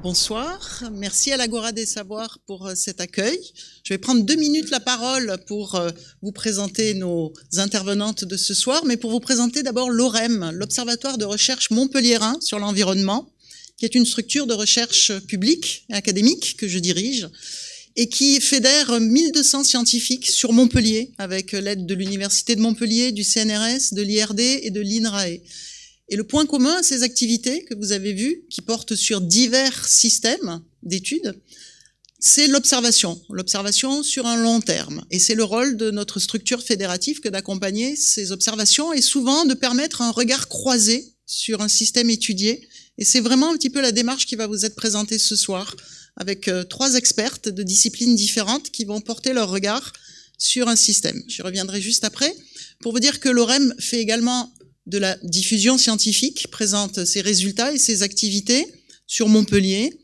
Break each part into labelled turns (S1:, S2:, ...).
S1: Bonsoir, merci à l'Agora des Savoirs pour cet accueil. Je vais prendre 2 minutes la parole pour vous présenter nos intervenantes de ce soir, mais pour vous présenter d'abord l'OREM, l'Observatoire de recherche montpelliérain sur l'environnement, qui est une structure de recherche publique et académique que je dirige et qui fédère 1200 scientifiques sur Montpellier avec l'aide de l'Université de Montpellier, du CNRS, de l'IRD et de l'INRAE. Et le point commun à ces activités que vous avez vues, qui portent sur divers systèmes d'études, c'est l'observation sur un long terme. Et c'est le rôle de notre structure fédérative que d'accompagner ces observations et souvent de permettre un regard croisé sur un système étudié. Et c'est vraiment un petit peu la démarche qui va vous être présentée ce soir, avec 3 expertes de disciplines différentes qui vont porter leur regard sur un système. J'y reviendrai juste après. Pour vous dire que l'OREM fait également de la diffusion scientifique, présente ses résultats et ses activités sur Montpellier,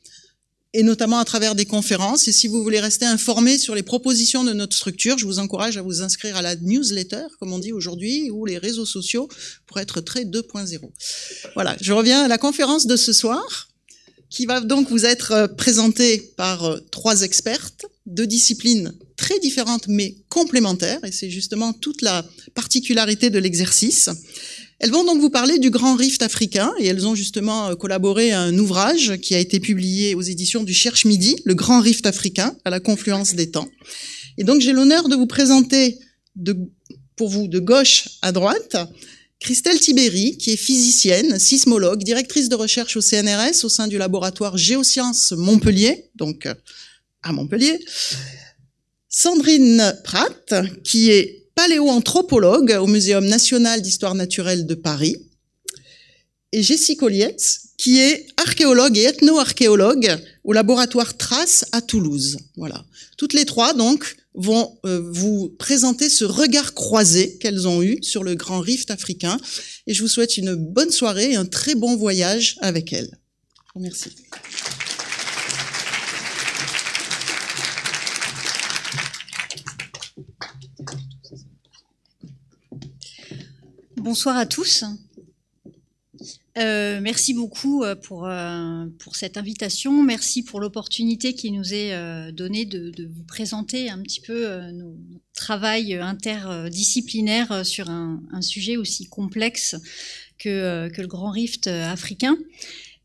S1: et notamment à travers des conférences. Et si vous voulez rester informé sur les propositions de notre structure, je vous encourage à vous inscrire à la newsletter, comme on dit aujourd'hui, ou les réseaux sociaux, pour être très 2.0. Voilà, je reviens à la conférence de ce soir, qui va donc vous être présentée par 3 expertes de disciplines très différentes mais complémentaires, et c'est justement toute la particularité de l'exercice. Elles vont donc vous parler du Grand Rift africain, et elles ont justement collaboré à un ouvrage qui a été publié aux éditions du Cherche Midi, le Grand Rift africain, à la confluence des temps. Et donc j'ai l'honneur de vous présenter, pour vous, de gauche à droite, Christelle Tibéri, qui est physicienne, sismologue, directrice de recherche au CNRS, au sein du laboratoire Géosciences Montpellier, donc à Montpellier. Sandrine Pratt, qui est paléoanthropologue au Muséum national d'histoire naturelle de Paris, et Jessie Collietz, qui est archéologue et ethno-archéologue au laboratoire Trace à Toulouse. Voilà. Toutes les 3, donc, vont vous présenter ce regard croisé qu'elles ont eu sur le Grand Rift africain, et je vous souhaite une bonne soirée et un très bon voyage avec elles. Je vous remercie.
S2: Bonsoir à tous. Merci beaucoup pour cette invitation. Merci pour l'opportunité qui nous est donnée de vous présenter un petit peu notre travail interdisciplinaire sur un sujet aussi complexe que le Grand Rift africain.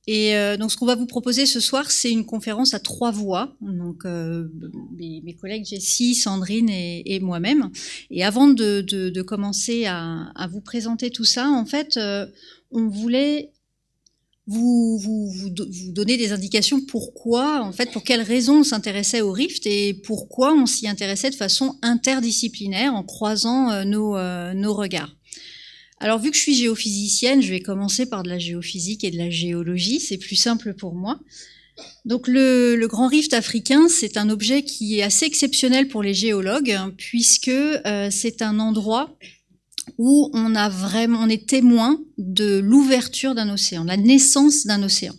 S2: Et donc ce qu'on va vous proposer ce soir, c'est une conférence à 3 voix, donc mes collègues Jessie, Sandrine et moi-même. Et avant de commencer à vous présenter tout ça, en fait, on voulait vous donner des indications pourquoi, en fait, pour quelles raisons on s'intéressait au Rift et pourquoi on s'y intéressait de façon interdisciplinaire en croisant nos regards. Alors, vu que je suis géophysicienne, je vais commencer par de la géophysique et de la géologie, c'est plus simple pour moi. Donc, le Grand Rift africain, c'est un objet qui est assez exceptionnel pour les géologues, hein, puisque c'est un endroit où on est témoin de l'ouverture d'un océan, la naissance d'un océan.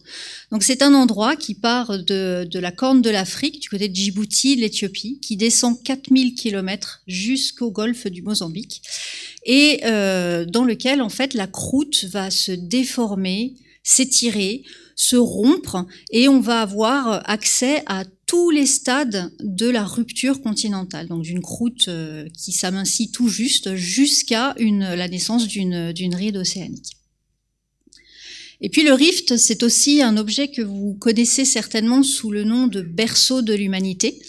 S2: Donc, c'est un endroit qui part de la Corne de l'Afrique, du côté de Djibouti, l'Éthiopie, qui descend 4000 km jusqu'au golfe du Mozambique. et dans lequel en fait la croûte va se déformer, s'étirer, se rompre, et on va avoir accès à tous les stades de la rupture continentale, donc d'une croûte qui s'amincit tout juste jusqu'à la naissance d'une ride océanique. Et puis le rift, c'est aussi un objet que vous connaissez certainement sous le nom de berceau de l'humanité,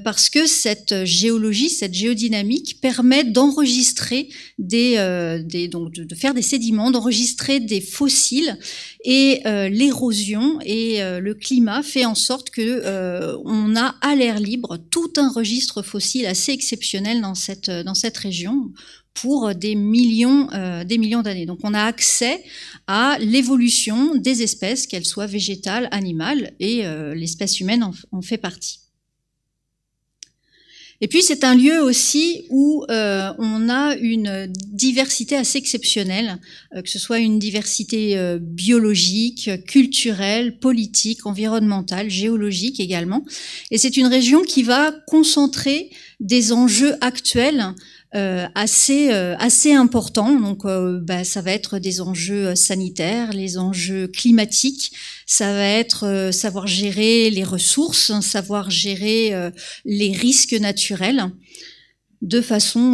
S2: parce que cette géologie, cette géodynamique permet d'enregistrer donc de faire des sédiments, d'enregistrer des fossiles, et l'érosion et le climat fait en sorte que on a à l'air libre tout un registre fossile assez exceptionnel dans cette région pour des millions d'années. Donc on a accès à l'évolution des espèces, qu'elles soient végétales, animales, et l'espèce humaine en fait partie. Et puis c'est un lieu aussi où on a une diversité assez exceptionnelle, que ce soit une diversité biologique, culturelle, politique, environnementale, géologique également. Et c'est une région qui va concentrer des enjeux actuels assez importants. Donc ça va être des enjeux sanitaires, les enjeux climatiques, ça va être savoir gérer les ressources, savoir gérer les risques naturels de façon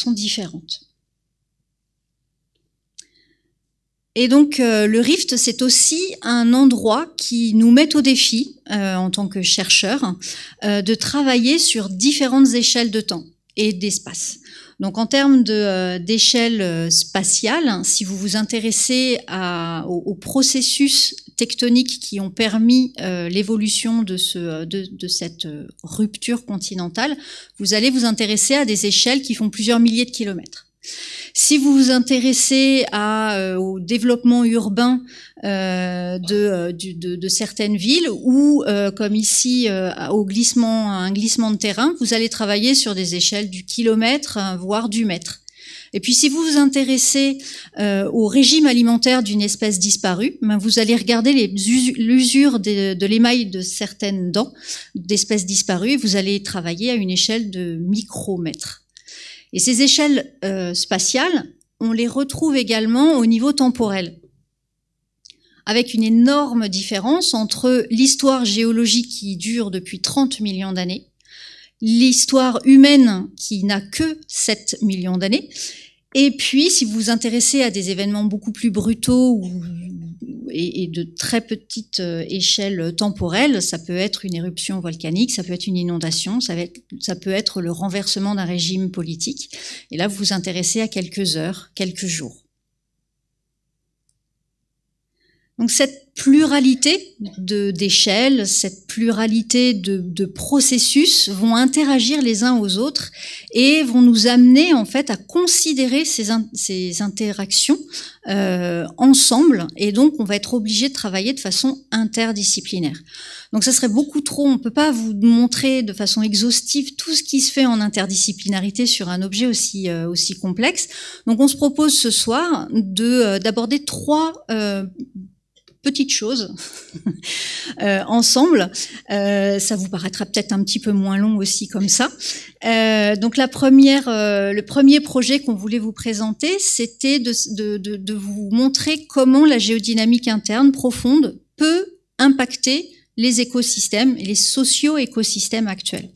S2: différente. Et donc le rift, c'est aussi un endroit qui nous met au défi en tant que chercheurs de travailler sur différentes échelles de temps et d'espace. Donc en termes d'échelle spatiale, si vous vous intéressez aux processus tectoniques qui ont permis l'évolution de cette rupture continentale, vous allez vous intéresser à des échelles qui font plusieurs milliers de kilomètres. Si vous vous intéressez au développement urbain de certaines villes, ou comme ici un glissement de terrain, vous allez travailler sur des échelles du kilomètre, voire du mètre. Et puis si vous vous intéressez au régime alimentaire d'une espèce disparue, vous allez regarder l'usure de l'émail de certaines dents d'espèces disparues, et vous allez travailler à une échelle de micromètres. Et ces échelles spatiales, on les retrouve également au niveau temporel, avec une énorme différence entre l'histoire géologique qui dure depuis 30 millions d'années, l'histoire humaine qui n'a que 7 millions d'années, et puis si vous vous intéressez à des événements beaucoup plus brutaux et de très petite échelle temporelle, ça peut être une éruption volcanique, ça peut être une inondation, ça peut être le renversement d'un régime politique. Et là, vous vous intéressez à quelques heures, quelques jours. Donc cette pluralité d'échelles, cette pluralité de processus vont interagir les uns aux autres et vont nous amener en fait à considérer ces interactions ensemble, et donc on va être obligé de travailler de façon interdisciplinaire. Donc ça serait beaucoup trop, on peut pas vous montrer de façon exhaustive tout ce qui se fait en interdisciplinarité sur un objet aussi complexe. Donc on se propose ce soir d'aborder 3 petites choses ensemble. Ça vous paraîtra peut-être un petit peu moins long aussi comme ça. Donc le premier projet qu'on voulait vous présenter, c'était de vous montrer comment la géodynamique interne profonde peut impacter les écosystèmes et les socio-écosystèmes actuels.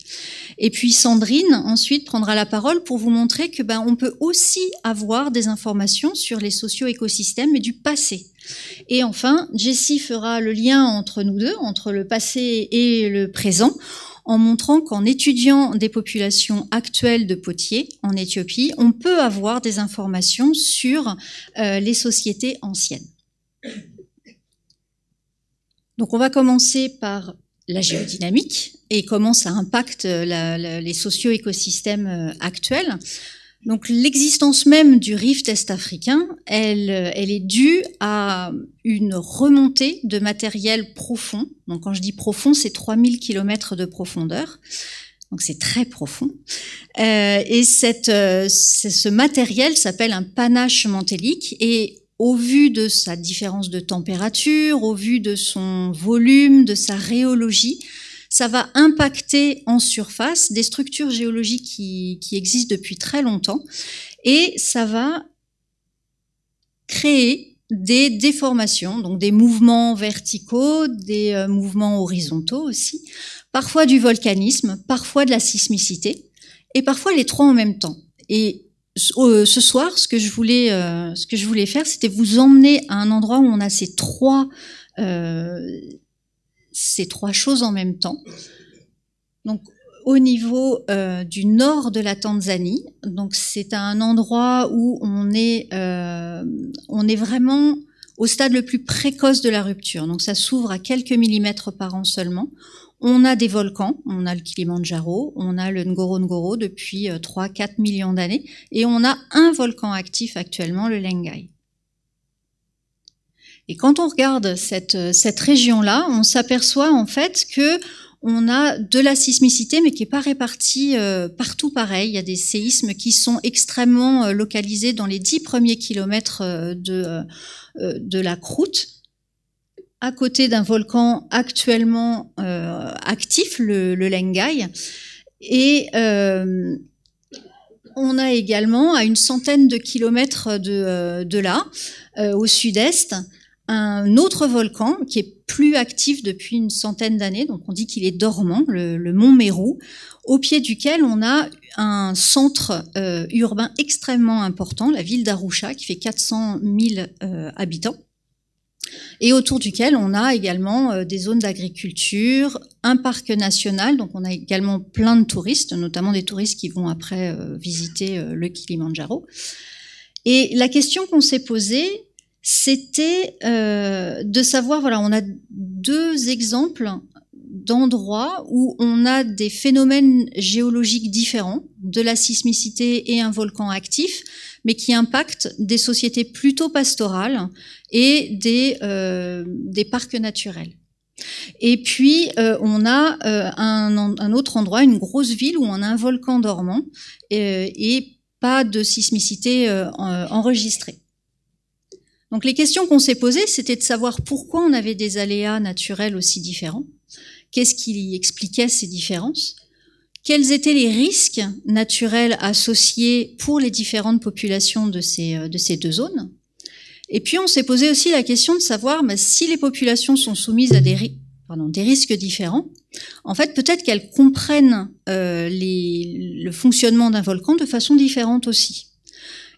S2: Et puis Sandrine ensuite prendra la parole pour vous montrer que on peut aussi avoir des informations sur les socio-écosystèmes et du passé. Et enfin, Jessie fera le lien entre nous deux, entre le passé et le présent, en montrant qu'en étudiant des populations actuelles de potiers en Éthiopie, on peut avoir des informations sur les sociétés anciennes. Donc on va commencer par la géodynamique et comment ça impacte les socio-écosystèmes actuels. Donc l'existence même du rift est-africain, elle est due à une remontée de matériel profond. Donc quand je dis profond, c'est 3000 km de profondeur. Donc c'est très profond. Et ce matériel s'appelle un panache mantélique, et au vu de sa différence de température, au vu de son volume, de sa rhéologie, ça va impacter en surface des structures géologiques qui existent depuis très longtemps, et ça va créer des déformations, donc des mouvements verticaux, des mouvements horizontaux aussi, parfois du volcanisme, parfois de la sismicité, et parfois les trois en même temps. Et ce soir, ce que je voulais faire, c'était vous emmener à un endroit où on a ces trois choses en même temps. Donc, au niveau du nord de la Tanzanie, donc c'est un endroit où on est vraiment au stade le plus précoce de la rupture. Donc, ça s'ouvre à quelques millimètres par an seulement. On a des volcans, on a le Kilimandjaro, on a le Ngorongoro depuis 3-4 millions d'années, et on a un volcan actif actuellement, le Lengai. Et quand on regarde cette région-là, on s'aperçoit en fait que on a de la sismicité, mais qui n'est pas répartie partout pareil. Il y a des séismes qui sont extrêmement localisés dans les 10 premiers kilomètres de la croûte, à côté d'un volcan actuellement actif, le Lengai. Et on a également, à une centaine de kilomètres de là, au sud-est, un autre volcan qui est plus actif depuis une centaine d'années, donc on dit qu'il est dormant, le mont Meru, au pied duquel on a un centre urbain extrêmement important, la ville d'Arusha, qui fait 400 000 habitants, et autour duquel on a également des zones d'agriculture, un parc national, donc on a également plein de touristes, notamment des touristes qui vont après visiter le Kilimandjaro. Et la question qu'on s'est posée, c'était de savoir, voilà, on a deux exemples d'endroits où on a des phénomènes géologiques différents, de la sismicité et un volcan actif, mais qui impactent des sociétés plutôt pastorales et des parcs naturels. Et puis, on a un autre endroit, une grosse ville où on a un volcan dormant et pas de sismicité enregistrée. Donc les questions qu'on s'est posées, c'était de savoir pourquoi on avait des aléas naturels aussi différents, qu'est-ce qui expliquait ces différences, quels étaient les risques naturels associés pour les différentes populations de ces deux zones. Et puis on s'est posé aussi la question de savoir si les populations sont soumises à des risques différents, en fait peut-être qu'elles comprennent le fonctionnement d'un volcan de façon différente aussi.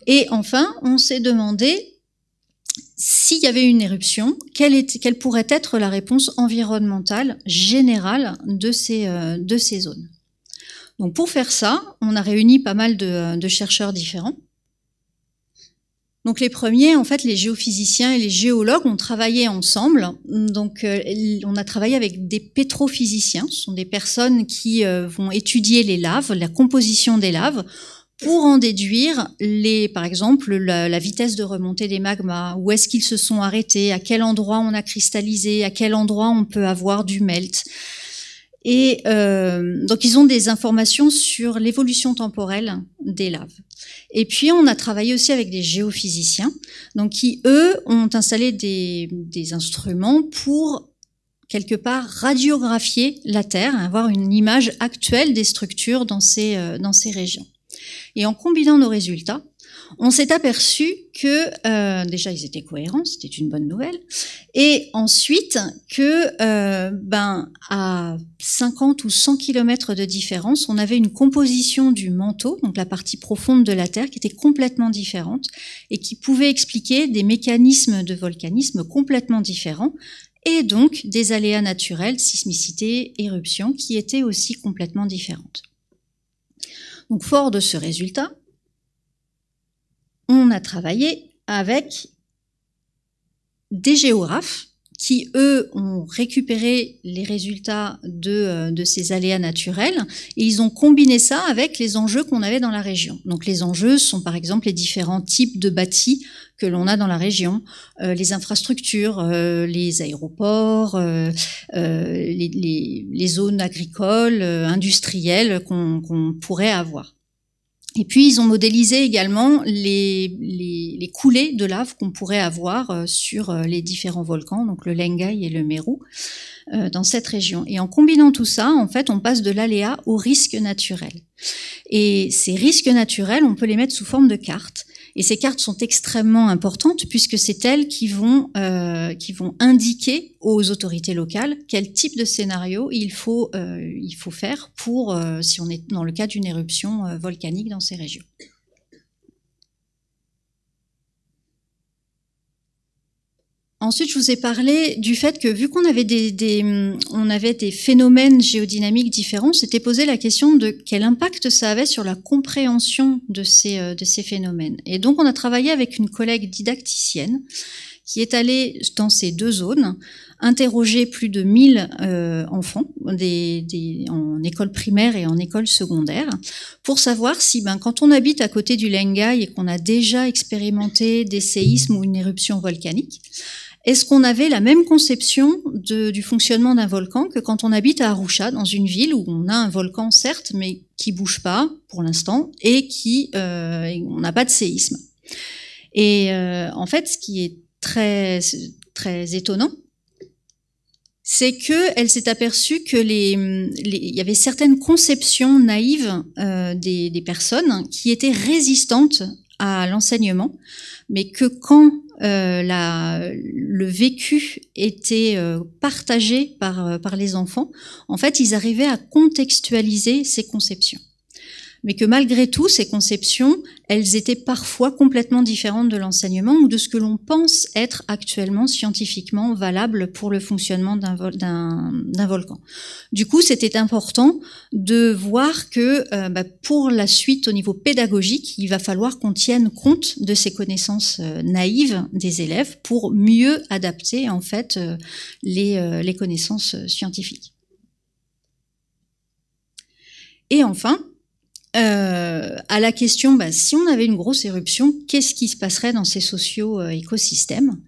S2: Et enfin, on s'est demandé s'il y avait une éruption, quelle pourrait être la réponse environnementale générale de ces zones. Donc pour faire ça, on a réuni pas mal de chercheurs différents. Donc les premiers, en fait, les géophysiciens et les géologues ont travaillé ensemble. Donc on a travaillé avec des pétrophysiciens, ce sont des personnes qui vont étudier les laves, la composition des laves, pour en déduire par exemple la vitesse de remontée des magmas, où est-ce qu'ils se sont arrêtés, à quel endroit on a cristallisé, à quel endroit on peut avoir du melt. Et donc ils ont des informations sur l'évolution temporelle des laves. Et puis on a travaillé aussi avec des géophysiciens, donc qui eux ont installé des instruments pour quelque part radiographier la Terre, avoir une image actuelle des structures dans ces régions. Et en combinant nos résultats, on s'est aperçu que déjà ils étaient cohérents, c'était une bonne nouvelle, et ensuite que à 50 ou 100 km de différence, on avait une composition du manteau, donc la partie profonde de la Terre, qui était complètement différente et qui pouvait expliquer des mécanismes de volcanisme complètement différents, et donc des aléas naturels, sismicité, éruption, qui étaient aussi complètement différentes. Donc fort de ce résultat, on a travaillé avec des géographes qui, eux, ont récupéré les résultats de ces aléas naturels et ils ont combiné ça avec les enjeux qu'on avait dans la région. Donc les enjeux sont par exemple les différents types de bâtis que l'on a dans la région, les infrastructures, les aéroports, les zones agricoles, industrielles qu'on pourrait avoir. Et puis, ils ont modélisé également les coulées de lave qu'on pourrait avoir sur les différents volcans, donc le Lengai et le Meru, dans cette région. Et en combinant tout ça, en fait, on passe de l'aléa au risque naturel. Et ces risques naturels, on peut les mettre sous forme de cartes. Et ces cartes sont extrêmement importantes puisque c'est elles qui vont indiquer aux autorités locales quel type de scénario il faut faire pour si on est dans le cas d'une éruption volcanique dans ces régions. Ensuite, je vous ai parlé du fait que, vu qu'on avait on avait des phénomènes géodynamiques différents, on s'était posé la question de quel impact ça avait sur la compréhension de ces phénomènes. Et donc, on a travaillé avec une collègue didacticienne qui est allée dans ces deux zones, interroger plus de 1000 enfants en école primaire et en école secondaire, pour savoir si, quand on habite à côté du Lengai et qu'on a déjà expérimenté des séismes ou une éruption volcanique, est-ce qu'on avait la même conception du fonctionnement d'un volcan que quand on habite à Arusha, dans une ville où on a un volcan, certes, mais qui bouge pas pour l'instant et on n'a pas de séisme. Et en fait, ce qui est très, très étonnant, c'est qu'elle s'est aperçue que il y avait certaines conceptions naïves des personnes qui étaient résistantes à l'enseignement, mais que quand le vécu était partagé par les enfants, en fait, ils arrivaient à contextualiser ces conceptions. Mais que malgré tout, ces conceptions, elles étaient parfois complètement différentes de l'enseignement ou de ce que l'on pense être actuellement scientifiquement valable pour le fonctionnement d'un volcan. Du coup, c'était important de voir que pour la suite, au niveau pédagogique, il va falloir qu'on tienne compte de ces connaissances naïves des élèves pour mieux adapter en fait les connaissances scientifiques. Et enfin, à la question, si on avait une grosse éruption, qu'est-ce qui se passerait dans ces socio-écosystèmes?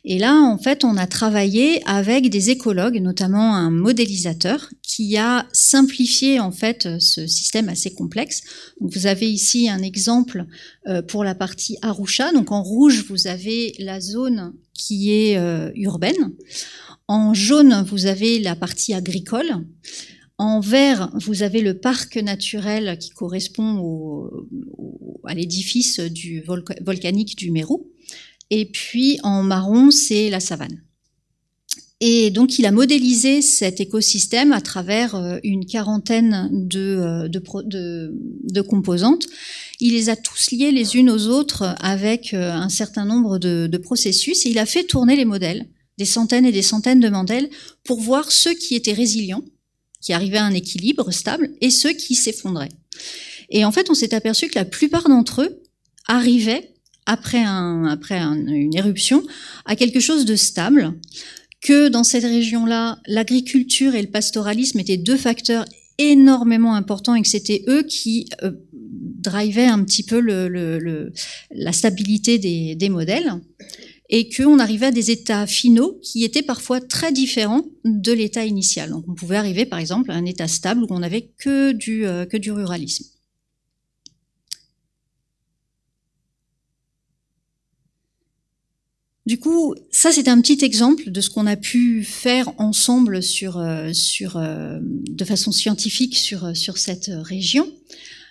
S2: Et là, en fait, on a travaillé avec des écologues, notamment un modélisateur, qui a simplifié en fait ce système assez complexe. Donc, vous avez ici un exemple pour la partie Arusha. Donc, en rouge, vous avez la zone qui est urbaine. En jaune, vous avez la partie agricole. En vert, vous avez le parc naturel qui correspond à l'édifice volcanique du Meru. Et puis en marron, c'est la savane. Et donc, il a modélisé cet écosystème à travers une quarantaine de composantes. Il les a tous liés les unes aux autres avec un certain nombre de processus. Et il a fait tourner les modèles, des centaines et des centaines de modèles, pour voir ceux qui étaient résilients, qui arrivaient à un équilibre stable, et ceux qui s'effondraient. Et en fait, on s'est aperçu que la plupart d'entre eux arrivaient, après une éruption, à quelque chose de stable, que dans cette région-là, l'agriculture et le pastoralisme étaient deux facteurs énormément importants et que c'était eux qui drivaient un petit peu la stabilité des modèles. Et qu'on arrivait à des états finaux qui étaient parfois très différents de l'état initial. Donc on pouvait arriver par exemple à un état stable où on n'avait que du ruralisme. Du coup, ça c'est un petit exemple de ce qu'on a pu faire ensemble de façon scientifique sur cette région.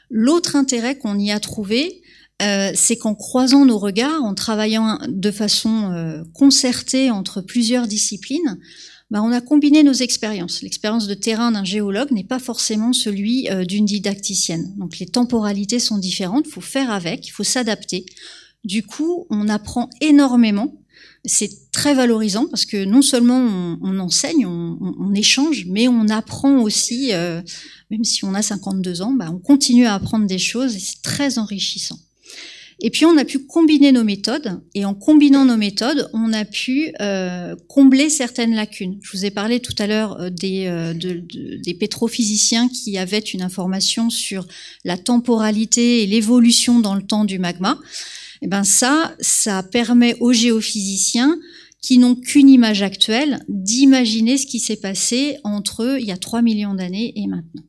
S2: L'autre intérêt qu'on y a trouvé, c'est qu'en croisant nos regards, en travaillant de façon concertée entre plusieurs disciplines, on a combiné nos expériences. L'expérience de terrain d'un géologue n'est pas forcément celui d'une didacticienne. Donc les temporalités sont différentes, il faut faire avec, il faut s'adapter. Du coup, on apprend énormément. C'est très valorisant parce que non seulement on enseigne, on échange, mais on apprend aussi, même si on a 52 ans, on continue à apprendre des choses et c'est très enrichissant. Et puis on a pu combiner nos méthodes, et en combinant nos méthodes, on a pu combler certaines lacunes. Je vous ai parlé tout à l'heure des pétrophysiciens qui avaient une information sur la temporalité et l'évolution dans le temps du magma. Et ça permet aux géophysiciens qui n'ont qu'une image actuelle d'imaginer ce qui s'est passé entre il y a 3 millions d'années et maintenant.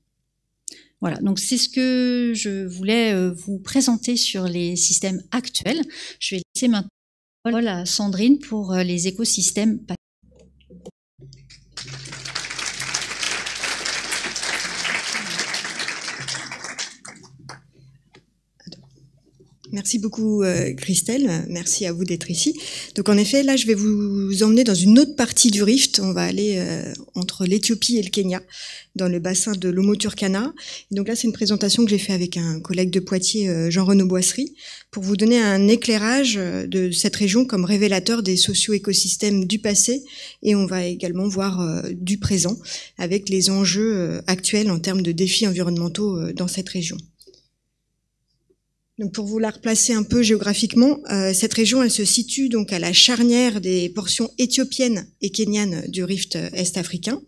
S2: Voilà, donc c'est ce que je voulais vous présenter sur les systèmes actuels. Je vais laisser maintenant la parole à Sandrine pour les écosystèmes.
S3: Merci beaucoup Christelle, merci à vous d'être ici. Donc en effet, là je vais vous emmener dans une autre partie du rift. On va aller entre l'Éthiopie et le Kenya, dans le bassin de l'Omo-Turkana. Donc là c'est une présentation que j'ai fait avec un collègue de Poitiers, Jean-Renaud Boisserie, pour vous donner un éclairage de cette région comme révélateur des socio-écosystèmes du passé, et on va également voir du présent avec les enjeux actuels en termes de défis environnementaux dans cette région. Donc pour vous la replacer un peu géographiquement, cette région elle se situe donc à la charnière des portions éthiopiennes et kenyanes du rift est-africain,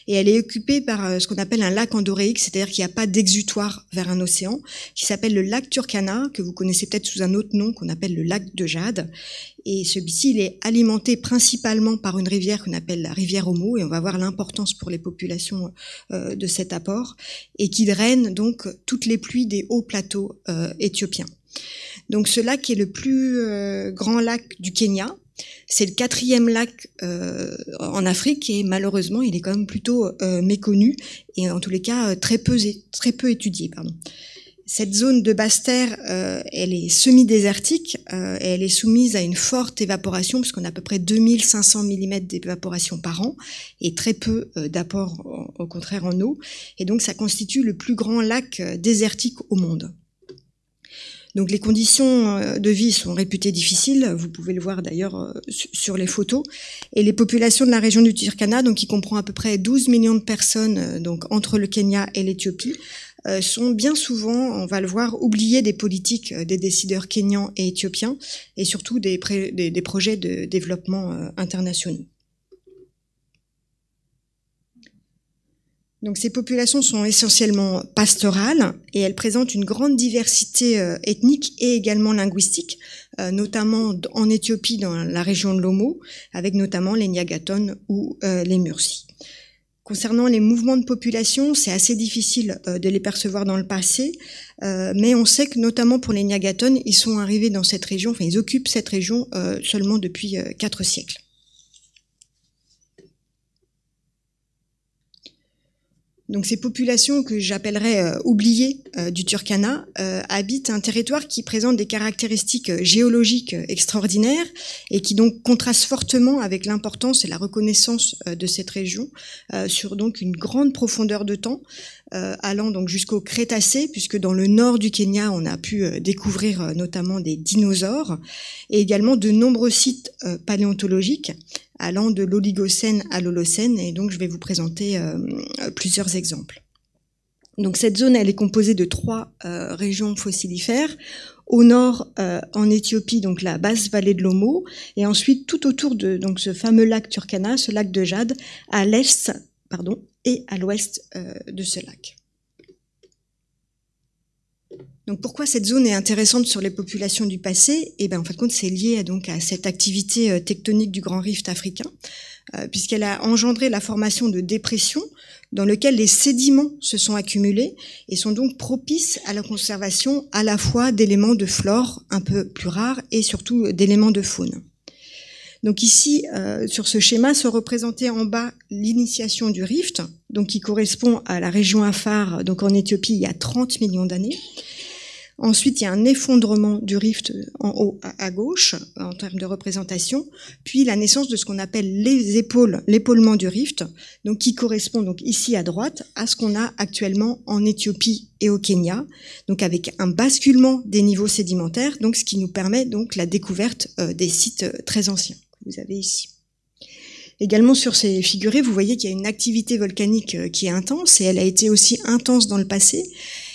S3: et elle est occupée par ce qu'on appelle un lac endoréique, c'est-à-dire qu'il n'y a pas d'exutoire vers un océan, qui s'appelle le lac Turkana, que vous connaissez peut-être sous un autre nom qu'on appelle le lac de Jade. Et celui-ci, il est alimenté principalement par une rivière qu'on appelle la rivière Omo, et on va voir l'importance pour les populations de cet apport, et qui draine donc toutes les pluies des hauts plateaux éthiopiens. Donc ce lac est le plus grand lac du Kenya. C'est le 4e lac en Afrique, et malheureusement, il est quand même plutôt méconnu, et en tous les cas très peu étudié. Cette zone de basse terre, elle est semi-désertique, et elle est soumise à une forte évaporation, puisqu'on a à peu près 2500 mm d'évaporation par an, et très peu d'apport au contraire en eau, et donc ça constitue le plus grand lac désertique au monde. Donc les conditions de vie sont réputées difficiles, vous pouvez le voir d'ailleurs sur les photos, et les populations de la région du Turkana, donc qui comprend à peu près 12 millions de personnes donc entre le Kenya et l'Éthiopie, sont bien souvent, on va le voir, oubliées des politiques des décideurs kenyans et éthiopiens, et surtout des projets de développement internationaux. Donc ces populations sont essentiellement pastorales, et elles présentent une grande diversité ethnique et également linguistique, notamment en Éthiopie dans la région de l'Omo, avec notamment les Nyagaton ou les Mursi. Concernant les mouvements de population, c'est assez difficile de les percevoir dans le passé, mais on sait que notamment pour les Nyagaton, ils sont arrivés dans cette région, enfin ils occupent cette région seulement depuis 4 siècles. Donc ces populations que j'appellerais oubliées du Turkana habitent un territoire qui présente des caractéristiques géologiques extraordinaires, et qui donc contraste fortement avec l'importance et la reconnaissance de cette région sur donc une grande profondeur de temps, allant donc jusqu'au Crétacé, puisque dans le nord du Kenya on a pu découvrir notamment des dinosaures, et également de nombreux sites paléontologiques allant de l'Oligocène à l'Holocène, et donc je vais vous présenter plusieurs exemples. Donc cette zone, elle est composée de 3 régions fossilifères. Au nord, en Éthiopie, donc la basse vallée de l'Omo, et ensuite tout autour de donc ce fameux lac Turkana, ce lac de Jade, à l'est, et à l'ouest de ce lac. Donc pourquoi cette zone est intéressante sur les populations du passé? Et ben en fin de compte, c'est lié donc à cette activité tectonique du Grand Rift africain, puisqu'elle a engendré la formation de dépressions dans lesquelles les sédiments se sont accumulés et sont donc propices à la conservation à la fois d'éléments de flore un peu plus rares et surtout d'éléments de faune. Donc ici, sur ce schéma, se représentait en bas l'initiation du rift, donc qui correspond à la région Afar, donc en Éthiopie il y a 30 millions d'années. Ensuite, il y a un effondrement du rift en haut à gauche, en termes de représentation, puis la naissance de ce qu'on appelle l'épaulement du rift, donc qui correspond donc ici à droite à ce qu'on a actuellement en Éthiopie et au Kenya, donc avec un basculement des niveaux sédimentaires, donc ce qui nous permet donc la découverte des sites très anciens que vous avez ici. Également sur ces figurés, vous voyez qu'il y a une activité volcanique qui est intense, et elle a été aussi intense dans le passé.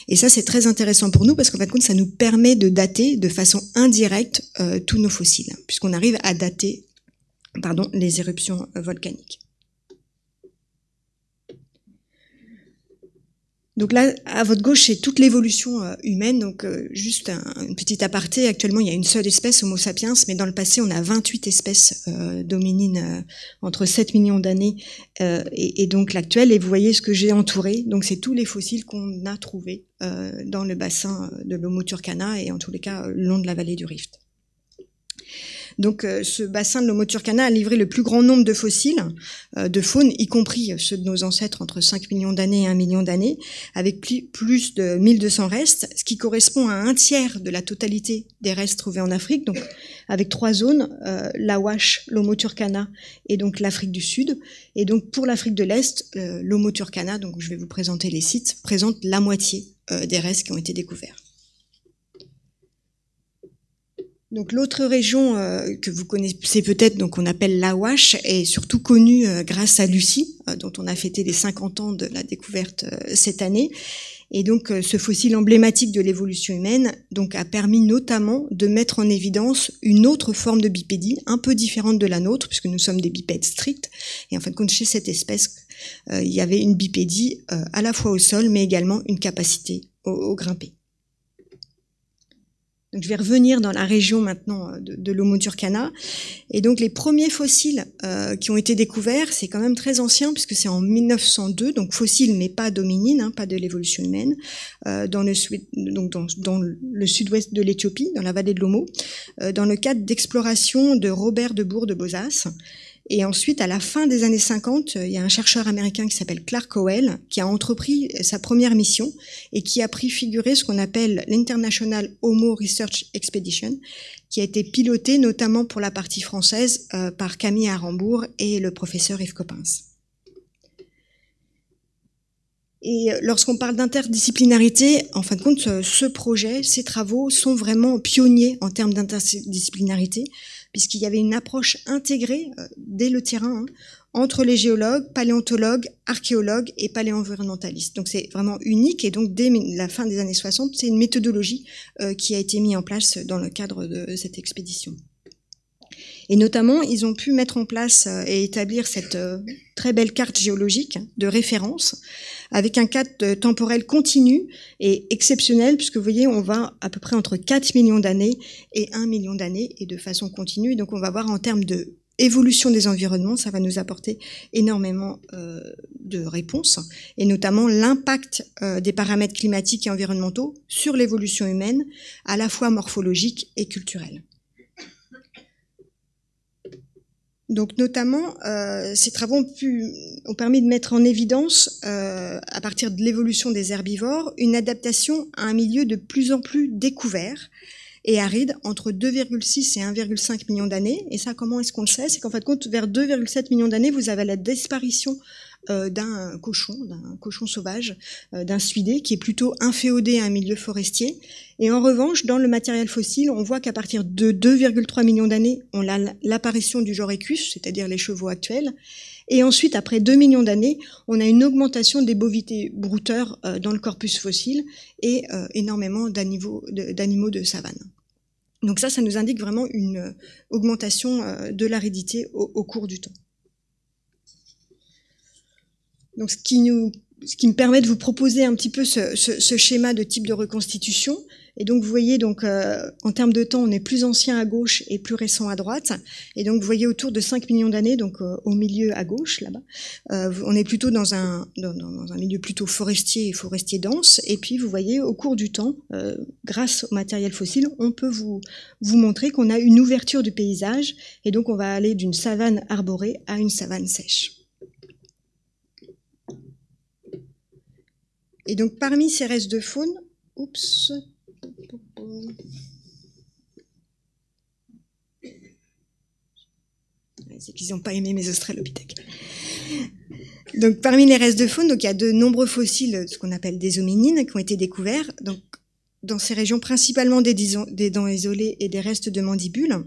S3: Et ça, c'est très intéressant pour nous, parce qu'en fin de compte, ça nous permet de dater de façon indirecte tous nos fossiles, puisqu'on arrive à dater les éruptions volcaniques. Donc là, à votre gauche, c'est toute l'évolution humaine. Donc juste une petite aparté, actuellement, il y a une seule espèce, Homo sapiens, mais dans le passé, on a 28 espèces d'hominines entre 7 millions d'années et donc l'actuelle. Et vous voyez ce que j'ai entouré. Donc c'est tous les fossiles qu'on a trouvés dans le bassin de l'Omo-Turkana, et en tous les cas, le long de la vallée du Rift. Donc ce bassin de l'Homo turkana a livré le plus grand nombre de fossiles de faune, y compris ceux de nos ancêtres entre 5 millions d'années et 1 million d'années, avec plus de 1200 restes, ce qui correspond à un tiers de la totalité des restes trouvés en Afrique, donc avec 3 zones, l'Awash, l'Homo turkana et donc l'Afrique du Sud. Et donc pour l'Afrique de l'Est, l'Homo turkana, donc je vais vous présenter les sites, présente la moitié des restes qui ont été découverts. Donc l'autre région que vous connaissez peut-être, donc on appelle l'Awash, est surtout connue grâce à Lucie, dont on a fêté les 50 ans de la découverte cette année. Et donc ce fossile emblématique de l'évolution humaine donc a permis notamment de mettre en évidence une autre forme de bipédie, un peu différente de la nôtre, puisque nous sommes des bipèdes stricts. Et en fin de compte, chez cette espèce, il y avait une bipédie à la fois au sol, mais également une capacité au grimper. Donc, je vais revenir dans la région maintenant de l'Homo turkana. Et donc les premiers fossiles qui ont été découverts, c'est quand même très ancien puisque c'est en 1902, donc fossiles mais pas d'hominines, pas de l'évolution humaine, dans le sud-ouest de l'Éthiopie, dans la vallée de l'Omo, dans le cadre d'exploration de Robert de Bourg de Bozas. Et ensuite, à la fin des années 50, il y a un chercheur américain qui s'appelle Clark Howell qui a entrepris sa première mission et qui a pris figurer ce qu'on appelle l'International Homo Research Expedition, qui a été pilotée notamment pour la partie française par Camille Arambourg et le professeur Yves Coppens. Et lorsqu'on parle d'interdisciplinarité, en fin de compte, ce projet, ces travaux sont vraiment pionniers en termes d'interdisciplinarité, puisqu'il y avait une approche intégrée dès le terrain entre les géologues, paléontologues, archéologues et paléoenvironnementalistes. Donc c'est vraiment unique et donc dès la fin des années 60, c'est une méthodologie qui a été mise en place dans le cadre de cette expédition. Et notamment, ils ont pu mettre en place et établir cette très belle carte géologique de référence avec un cadre temporel continu et exceptionnel, puisque vous voyez, on va à peu près entre 4 millions d'années et 1 million d'années et de façon continue. Donc on va voir en termes de évolution des environnements, ça va nous apporter énormément de réponses, et notamment l'impact des paramètres climatiques et environnementaux sur l'évolution humaine, à la fois morphologique et culturelle. Donc notamment, ces travaux ont permis de mettre en évidence, à partir de l'évolution des herbivores, une adaptation à un milieu de plus en plus découvert et aride entre 2,6 et 1,5 millions d'années. Et ça, comment est-ce qu'on le sait? C'est qu'en fin de compte, vers 2,7 millions d'années, vous avez la disparition d'un cochon sauvage, d'un suidé, qui est plutôt inféodé à un milieu forestier. Et en revanche, dans le matériel fossile, on voit qu'à partir de 2,3 millions d'années, on a l'apparition du genre Equus, c'est-à-dire les chevaux actuels. Et ensuite, après 2 millions d'années, on a une augmentation des bovités brouteurs dans le corpus fossile et énormément d'animaux de savane. Donc ça nous indique vraiment une augmentation de l'aridité au cours du temps. Donc ce qui me permet de vous proposer un petit peu ce schéma de type de reconstitution. Et donc vous voyez, donc en termes de temps, on est plus ancien à gauche et plus récent à droite. Et donc vous voyez autour de 5 millions d'années, donc au milieu à gauche là-bas, on est plutôt dans un milieu plutôt forestier et forestier dense. Et puis vous voyez au cours du temps, grâce au matériel fossile, on peut vous montrer qu'on a une ouverture du paysage. Et donc on va aller d'une savane arborée à une savane sèche. Et donc parmi ces restes de faune, c'est qu'ils n'ont pas aimé mes australopithèques. Donc parmi les restes de faune, donc il y a de nombreux fossiles, ce qu'on appelle des hominines, qui ont été découverts. Donc dans ces régions, principalement des dents isolées et des restes de mandibules.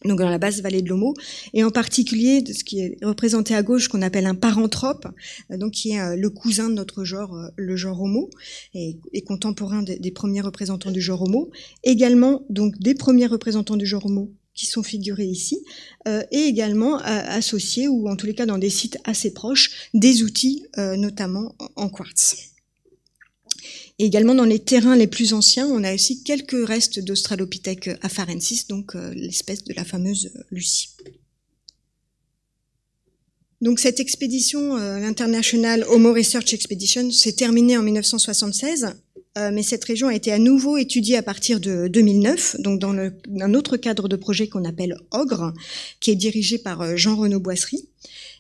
S3: Donc dans la basse vallée de l'Omo, et en particulier de ce qui est représenté à gauche, qu'on appelle un paranthrope, donc qui est le cousin de notre genre, le genre Homo, et contemporain des premiers représentants du genre Homo. Également donc des premiers représentants du genre Homo qui sont figurés ici, et également associés, ou en tous les cas dans des sites assez proches, des outils, notamment en quartz. Et également dans les terrains les plus anciens, on a aussi quelques restes d'Australopithèque afarensis, donc l'espèce de la fameuse Lucie. Donc cette expédition, l'International Homo Research Expedition, s'est terminée en 1976. mais cette région a été à nouveau étudiée à partir de 2009, donc dans un autre cadre de projet qu'on appelle OGRE, qui est dirigé par Jean-Renaud Boisserie.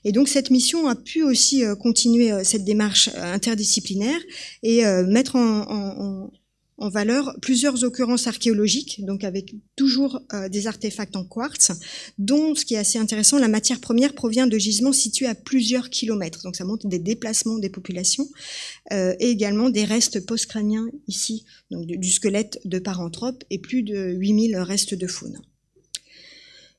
S3: Et donc cette mission a pu aussi continuer cette démarche interdisciplinaire et mettre en valeur plusieurs occurrences archéologiques, donc avec toujours des artefacts en quartz, dont, ce qui est assez intéressant, la matière première provient de gisements situés à plusieurs kilomètres. Donc ça montre des déplacements des populations et également des restes post-crâniens ici, donc du squelette de Paranthrope et plus de 8000 restes de faune.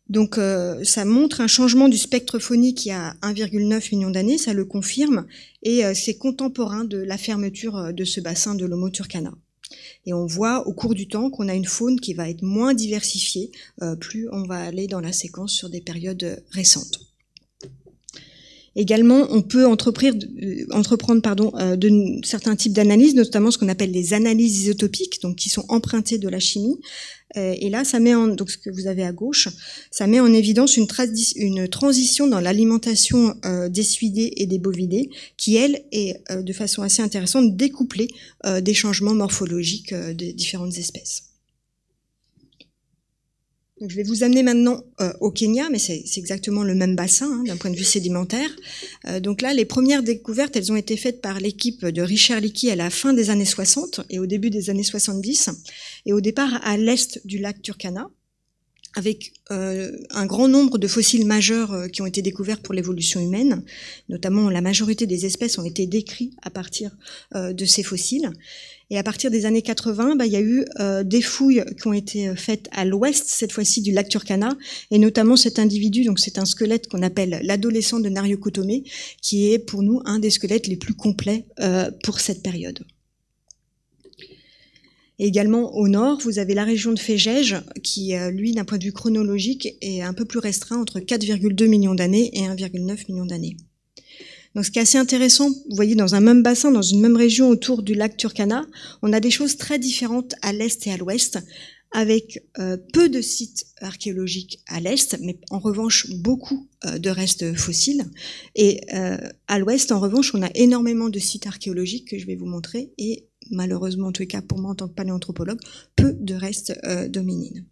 S3: Donc ça montre un changement du spectre phonique il y a 1,9 million d'années, ça le confirme, et c'est contemporain de la fermeture de ce bassin de l'Homo turkana. Et on voit au cours du temps qu'on a une faune qui va être moins diversifiée, plus on va aller dans la séquence sur des périodes récentes. Également, on peut entreprendre certains types d'analyses, notamment ce qu'on appelle les analyses isotopiques, donc qui sont empruntées de la chimie. Et là, ça met donc ce que vous avez à gauche, ça met en évidence une transition dans l'alimentation des suidés et des bovidés, qui elle est de façon assez intéressante découplée des changements morphologiques des différentes espèces. Donc, je vais vous amener maintenant au Kenya, mais c'est exactement le même bassin d'un point de vue sédimentaire. Donc là, les premières découvertes, elles ont été faites par l'équipe de Richard Leakey à la fin des années 60 et au début des années 70, et au départ à l'est du lac Turkana, avec un grand nombre de fossiles majeurs qui ont été découverts pour l'évolution humaine. Notamment, la majorité des espèces ont été décrites à partir de ces fossiles. Et à partir des années 80, il y a eu des fouilles qui ont été faites à l'ouest, cette fois-ci du lac Turkana, et notamment cet individu, donc c'est un squelette qu'on appelle l'adolescent de Nariokotome, qui est pour nous un des squelettes les plus complets pour cette période. Et également au nord, vous avez la région de Fejej, qui, lui, d'un point de vue chronologique, est un peu plus restreint, entre 4,2 millions d'années et 1,9 million d'années. Donc, ce qui est assez intéressant, vous voyez, dans un même bassin, dans une même région autour du lac Turkana, on a des choses très différentes à l'est et à l'ouest, avec peu de sites archéologiques à l'est, mais en revanche beaucoup de restes fossiles. Et à l'ouest, en revanche, on a énormément de sites archéologiques que je vais vous montrer, et malheureusement, en tout cas pour moi en tant que paléanthropologue, peu de restes d'hominines.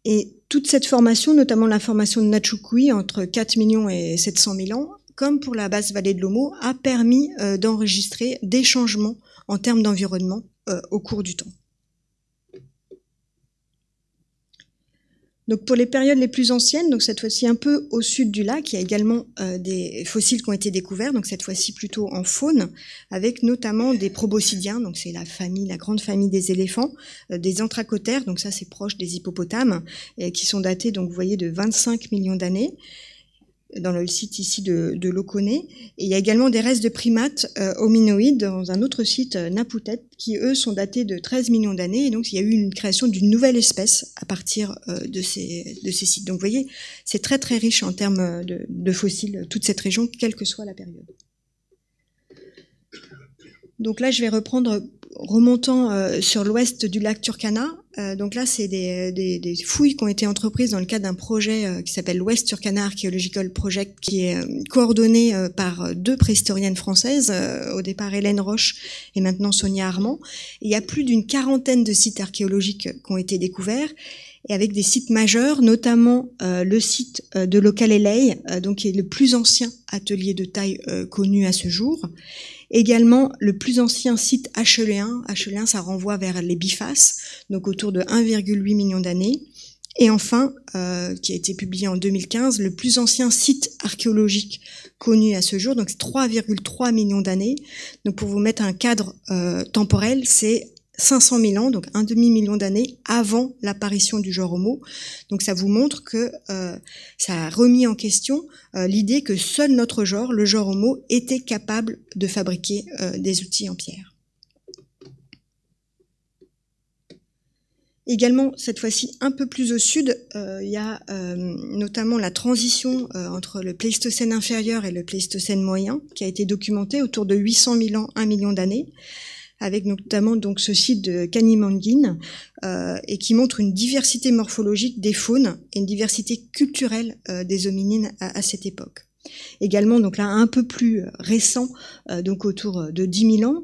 S3: Et toute cette formation, notamment la formation de Nachukui entre 4 millions et 700 000 ans, comme pour la basse vallée de l'Omo, a permis d'enregistrer des changements en termes d'environnement au cours du temps. Donc pour les périodes les plus anciennes, donc cette fois-ci un peu au sud du lac, il y a également des fossiles qui ont été découverts, donc cette fois-ci plutôt en faune, avec notamment des proboscidiens, donc c'est la grande famille des éléphants, des anthracotères, donc ça c'est proche des hippopotames, qui sont datés, donc vous voyez, de 25 millions d'années, dans le site ici de Lokone. Et il y a également des restes de primates hominoïdes dans un autre site, Naputet, qui eux sont datés de 13 millions d'années. Et donc il y a eu une création d'une nouvelle espèce à partir de ces sites. Donc vous voyez, c'est très très riche en termes de fossiles, toute cette région, quelle que soit la période. Donc là, je vais remontant sur l'ouest du lac Turkana. Donc là, c'est des fouilles qui ont été entreprises dans le cadre d'un projet qui s'appelle l'West Turkana Archaeological Project, qui est coordonné par 2 préhistoriennes françaises, au départ Hélène Roche et maintenant Sonia Armand. Et il y a plus d'une quarantaine de sites archéologiques qui ont été découverts, et avec des sites majeurs, notamment le site de Lokalelei, donc qui est le plus ancien atelier de taille connu à ce jour. Également, le plus ancien site acheléen. Acheléen, ça renvoie vers les bifaces, donc autour de 1,8 million d'années. Et enfin, qui a été publié en 2015, le plus ancien site archéologique connu à ce jour, donc c'est 3,3 millions d'années. Donc pour vous mettre un cadre temporel, c'est 500 000 ans, donc un demi-million d'années avant l'apparition du genre Homo. Donc ça vous montre que ça a remis en question l'idée que seul notre genre, le genre Homo, était capable de fabriquer des outils en pierre. Également, cette fois-ci un peu plus au sud, il y a notamment la transition entre le Pléistocène inférieur et le Pléistocène moyen, qui a été documentée autour de 800 000 ans, 1 million d'années, avec notamment donc ce site de Kanimangin, et qui montre une diversité morphologique des faunes et une diversité culturelle des hominines à cette époque. Également, donc là, un peu plus récent, donc autour de 10 000 ans,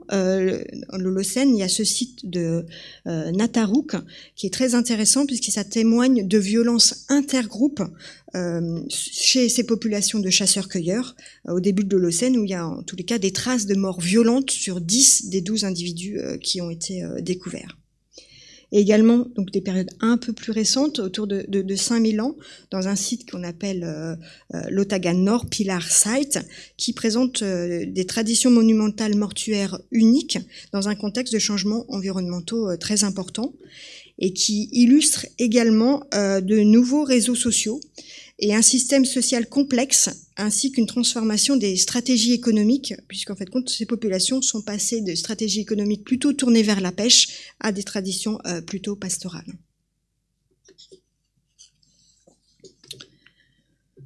S3: l'Holocène, il y a ce site de Natarook qui est très intéressant puisque ça témoigne de violences intergroupes chez ces populations de chasseurs-cueilleurs au début de l'Holocène, où il y a en tous les cas des traces de morts violentes sur 10 des 12 individus qui ont été découverts. Et également donc des périodes un peu plus récentes, autour de 5000 ans, dans un site qu'on appelle l'Otagan Nord Pilar Site, qui présente des traditions monumentales mortuaires uniques dans un contexte de changements environnementaux très importants, et qui illustre également de nouveaux réseaux sociaux et un système social complexe, ainsi qu'une transformation des stratégies économiques, puisqu'en fait, ces populations sont passées de stratégies économiques plutôt tournées vers la pêche à des traditions plutôt pastorales.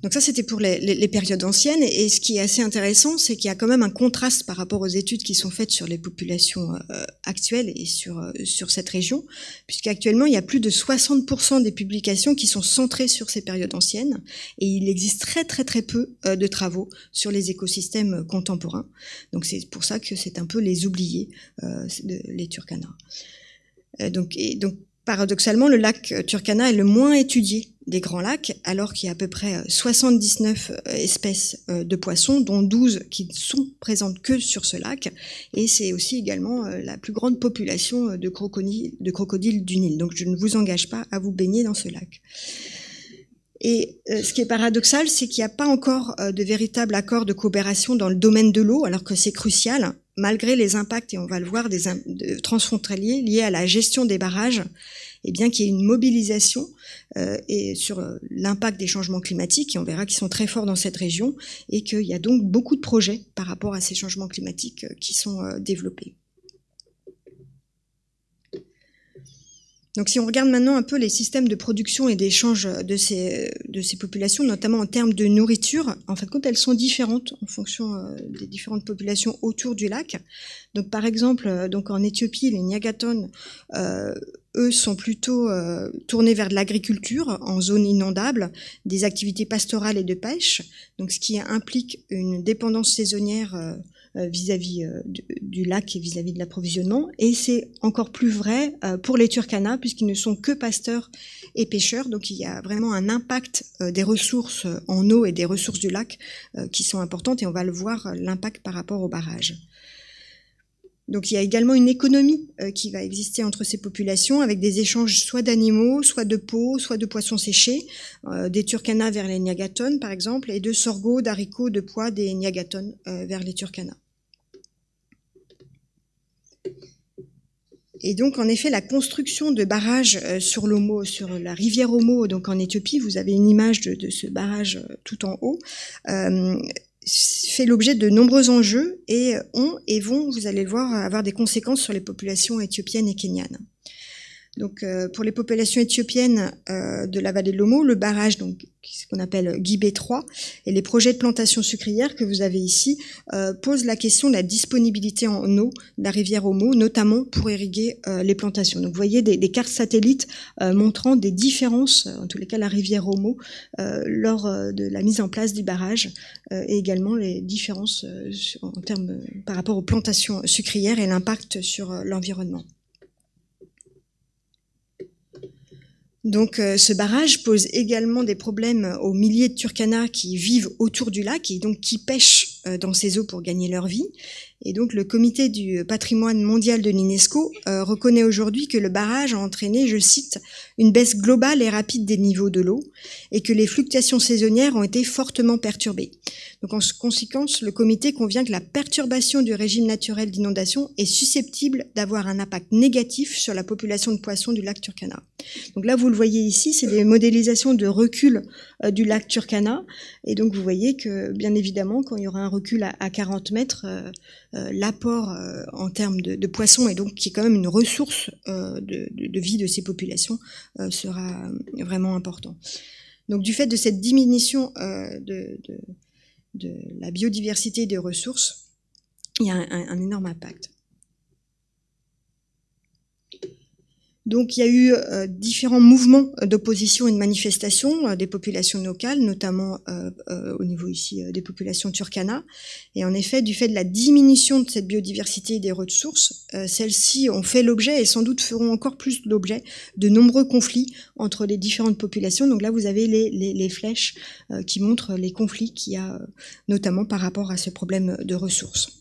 S3: Donc ça, c'était pour les périodes anciennes. Et ce qui est assez intéressant, c'est qu'il y a quand même un contraste par rapport aux études qui sont faites sur les populations actuelles et sur cette région, puisqu'actuellement, il y a plus de 60% des publications qui sont centrées sur ces périodes anciennes. Et il existe très peu de travaux sur les écosystèmes contemporains. Donc c'est pour ça que c'est un peu les oubliés, les Turkana. Donc paradoxalement, le lac Turkana est le moins étudié des grands lacs, alors qu'il y a à peu près 79 espèces de poissons, dont 12 qui ne sont présentes que sur ce lac, et c'est aussi également la plus grande population de crocodiles du Nil. Donc je ne vous engage pas à vous baigner dans ce lac. Et ce qui est paradoxal, c'est qu'il n'y a pas encore de véritable accord de coopération dans le domaine de l'eau, alors que c'est crucial, malgré les impacts, et on va le voir, transfrontaliers liés à la gestion des barrages, et bien qu'il y ait une mobilisation et sur l'impact des changements climatiques, et on verra qu'ils sont très forts dans cette région, et qu'il y a donc beaucoup de projets par rapport à ces changements climatiques qui sont développés. Donc si on regarde maintenant un peu les systèmes de production et d'échange de ces populations, notamment en termes de nourriture, en fait, elles sont différentes en fonction des différentes populations autour du lac. Donc par exemple, donc en Éthiopie, les Nyagaton, eux sont plutôt tournés vers de l'agriculture en zone inondable, des activités pastorales et de pêche, donc ce qui implique une dépendance saisonnière vis-à-vis du lac et vis-à-vis de l'approvisionnement. Et c'est encore plus vrai pour les Turkana, puisqu'ils ne sont que pasteurs et pêcheurs. Donc il y a vraiment un impact des ressources en eau et des ressources du lac qui sont importantes, et on va le voir, l'impact par rapport au barrage. Donc il y a également une économie qui va exister entre ces populations, avec des échanges soit d'animaux, soit de peaux, soit de poissons séchés, des Turkana vers les Nyagaton par exemple, et de sorgho, d'haricots, de pois des Nyagaton vers les Turkana. Et donc, en effet, la construction de barrages sur l'Omo, sur la rivière Omo, donc en Éthiopie, vous avez une image de ce barrage tout en haut, fait l'objet de nombreux enjeux et vont, vous allez le voir, avoir des conséquences sur les populations éthiopiennes et kenyanes. Donc, pour les populations éthiopiennes de la vallée de l'Omo, le barrage, donc ce qu'on appelle Guibé 3, et les projets de plantation sucrière que vous avez ici posent la question de la disponibilité en eau de la rivière Omo, notamment pour irriguer les plantations. Donc, vous voyez des cartes satellites montrant des différences, en tous les cas la rivière Omo, lors de la mise en place du barrage, et également les différences en termes par rapport aux plantations sucrières et l'impact sur l'environnement. Donc ce barrage pose également des problèmes aux milliers de Turkana qui vivent autour du lac et donc qui pêchent dans ces eaux pour gagner leur vie. Et donc le comité du patrimoine mondial de l'UNESCO reconnaît aujourd'hui que le barrage a entraîné, je cite, une baisse globale et rapide des niveaux de l'eau et que les fluctuations saisonnières ont été fortement perturbées. Donc en conséquence, le comité convient que la perturbation du régime naturel d'inondation est susceptible d'avoir un impact négatif sur la population de poissons du lac Turkana. Donc là, vous le voyez ici, c'est des modélisations de recul du lac Turkana. Et donc vous voyez que, bien évidemment, quand il y aura un recul à 40 mètres, l'apport en termes de poissons, et donc qui est quand même une ressource de vie de ces populations, sera vraiment important. Donc du fait de cette diminution de la biodiversité des ressources, il y a un énorme impact. Donc il y a eu différents mouvements d'opposition et de manifestation des populations locales, notamment au niveau ici des populations Turkana. Et en effet, du fait de la diminution de cette biodiversité et des ressources, celles-ci ont fait l'objet et sans doute feront encore plus l'objet de nombreux conflits entre les différentes populations. Donc là, vous avez les flèches qui montrent les conflits qu'il y a notamment par rapport à ce problème de ressources.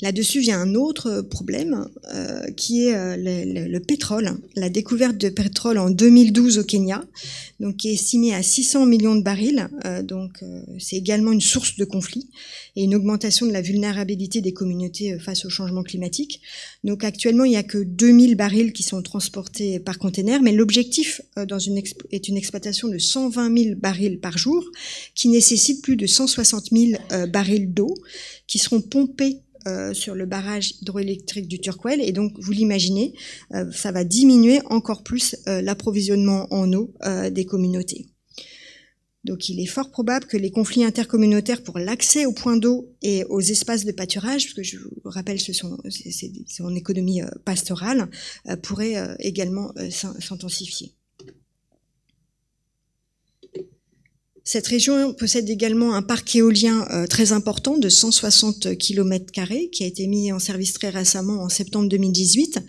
S3: Là-dessus vient un autre problème qui est le pétrole, la découverte de pétrole en 2012 au Kenya, donc qui est estimée à 600 millions de barils, c'est également une source de conflit et une augmentation de la vulnérabilité des communautés face au changement climatique. Donc actuellement, il n'y a que 2000 barils qui sont transportés par container, mais l'objectif est une exploitation de 120 000 barils par jour qui nécessite plus de 160 000 barils d'eau qui seront pompés sur le barrage hydroélectrique du Turkwel, et donc vous l'imaginez, ça va diminuer encore plus l'approvisionnement en eau des communautés. Donc il est fort probable que les conflits intercommunautaires pour l'accès aux points d'eau et aux espaces de pâturage, parce que je vous rappelle c'est en économie pastorale, pourraient également s'intensifier. Cette région possède également un parc éolien très important de 160 km² qui a été mis en service très récemment en septembre 2018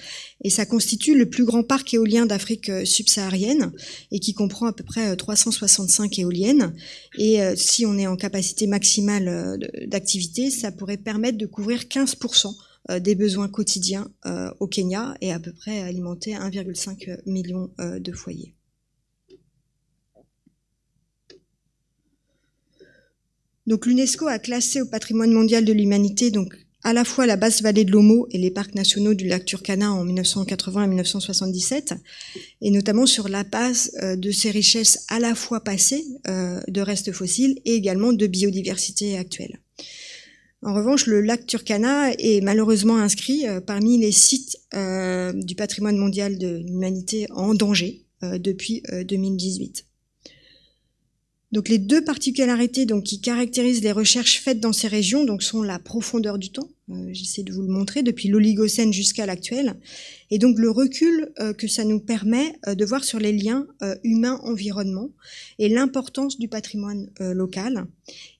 S3: et ça constitue le plus grand parc éolien d'Afrique subsaharienne et qui comprend à peu près 365 éoliennes et si on est en capacité maximale d'activité, ça pourrait permettre de couvrir 15% des besoins quotidiens au Kenya et à peu près alimenter 1,5 million de foyers. Donc l'UNESCO a classé au patrimoine mondial de l'humanité donc à la fois la basse vallée de l'Omo et les parcs nationaux du lac Turkana en 1980 et 1977, et notamment sur la base de ces richesses à la fois passées de restes fossiles et également de biodiversité actuelle. En revanche, le lac Turkana est malheureusement inscrit parmi les sites du patrimoine mondial de l'humanité en danger depuis 2018. Donc les deux particularités qui caractérisent les recherches faites dans ces régions sont la profondeur du temps, j'essaie de vous le montrer, depuis l'Oligocène jusqu'à l'actuel, et donc le recul que ça nous permet de voir sur les liens humain-environnement et l'importance du patrimoine local.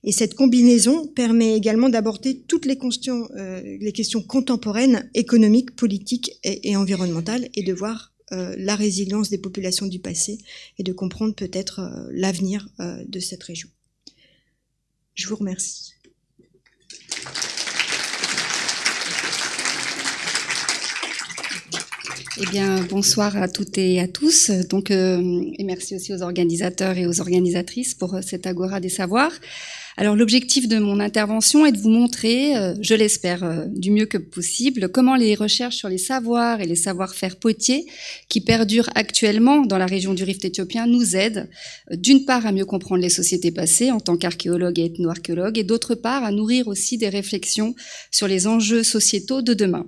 S3: Et cette combinaison permet également d'aborder toutes les questions contemporaines, économiques, politiques et environnementales, et de voir la résilience des populations du passé et de comprendre peut-être l'avenir de cette région. Je vous remercie.
S4: Eh bien, bonsoir à toutes et à tous. Et merci aussi aux organisateurs et aux organisatrices pour cette Agora des savoirs. Alors, l'objectif de mon intervention est de vous montrer, je l'espère du mieux que possible, comment les recherches sur les savoirs et les savoir-faire potiers qui perdurent actuellement dans la région du Rift éthiopien nous aident, d'une part, à mieux comprendre les sociétés passées en tant qu'archéologue et ethno-archéologue, et d'autre part, à nourrir aussi des réflexions sur les enjeux sociétaux de demain.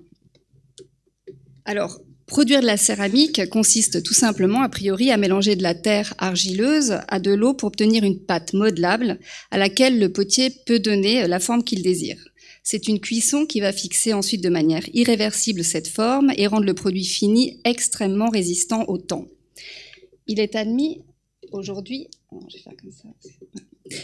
S4: Alors, produire de la céramique consiste tout simplement, a priori, à mélanger de la terre argileuse à de l'eau pour obtenir une pâte modelable à laquelle le potier peut donner la forme qu'il désire. C'est une cuisson qui va fixer ensuite de manière irréversible cette forme et rendre le produit fini extrêmement résistant au temps. Il est admis aujourd'hui... Je vais faire comme ça.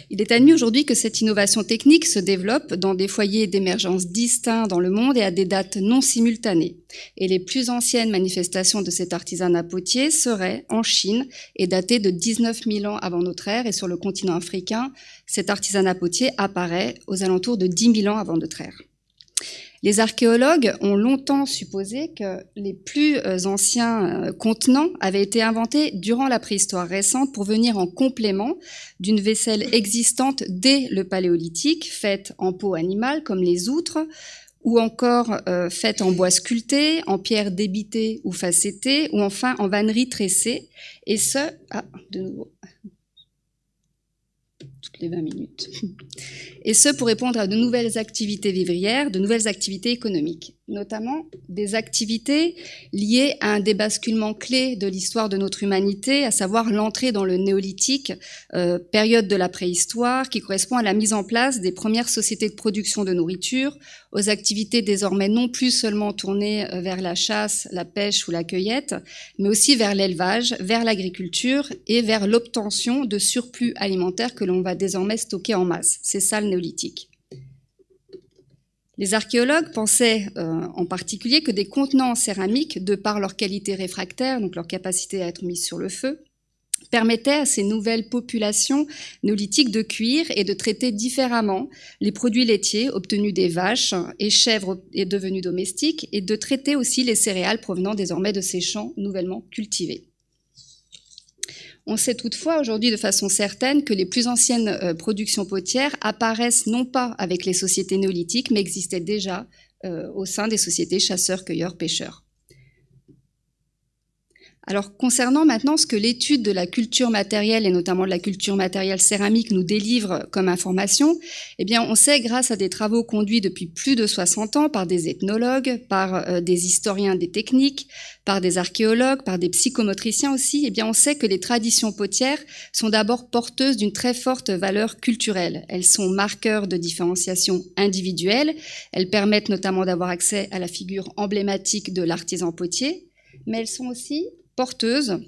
S4: Il est admis aujourd'hui que cette innovation technique se développe dans des foyers d'émergence distincts dans le monde et à des dates non simultanées. Et les plus anciennes manifestations de cet artisanat potier seraient en Chine et datées de 19 000 ans avant notre ère. Et sur le continent africain, cet artisanat potier apparaît aux alentours de 10 000 ans avant notre ère. Les archéologues ont longtemps supposé que les plus anciens contenants avaient été inventés durant la préhistoire récente pour venir en complément d'une vaisselle existante dès le paléolithique, faite en peau animale comme les outres, ou encore faite en bois sculpté, en pierre débitée ou facettée, ou enfin en vannerie tressée, et ce, de nouveau, toutes les 20 minutes. Et ce, pour répondre à de nouvelles activités vivrières, de nouvelles activités économiques. notamment des activités liées à un des basculements clés de l'histoire de notre humanité, à savoir l'entrée dans le néolithique, période de la préhistoire, qui correspond à la mise en place des premières sociétés de production de nourriture, aux activités désormais non plus seulement tournées vers la chasse, la pêche ou la cueillette, mais aussi vers l'élevage, vers l'agriculture et vers l'obtention de surplus alimentaires que l'on va désormais stocker en masse. C'est ça le néolithique. Les archéologues pensaient en particulier que des contenants en céramique, de par leur qualité réfractaire, donc leur capacité à être mise sur le feu, permettaient à ces nouvelles populations néolithiques de cuire et de traiter différemment les produits laitiers obtenus des vaches et chèvres et devenus domestiques, et de traiter aussi les céréales provenant désormais de ces champs nouvellement cultivés. On sait toutefois aujourd'hui de façon certaine que les plus anciennes productions potières apparaissent non pas avec les sociétés néolithiques, mais existaient déjà au sein des sociétés chasseurs-cueilleurs-pêcheurs. Alors, concernant maintenant ce que l'étude de la culture matérielle, et notamment de la culture matérielle céramique, nous délivre comme information, eh bien, on sait, grâce à des travaux conduits depuis plus de 60 ans par des ethnologues, par des historiens des techniques, par des archéologues, par des psychomotriciens aussi, eh bien, on sait que les traditions potières sont d'abord porteuses d'une très forte valeur culturelle. Elles sont marqueurs de différenciation individuelle, elles permettent notamment d'avoir accès à la figure emblématique de l'artisan potier, mais elles sont aussi porteuses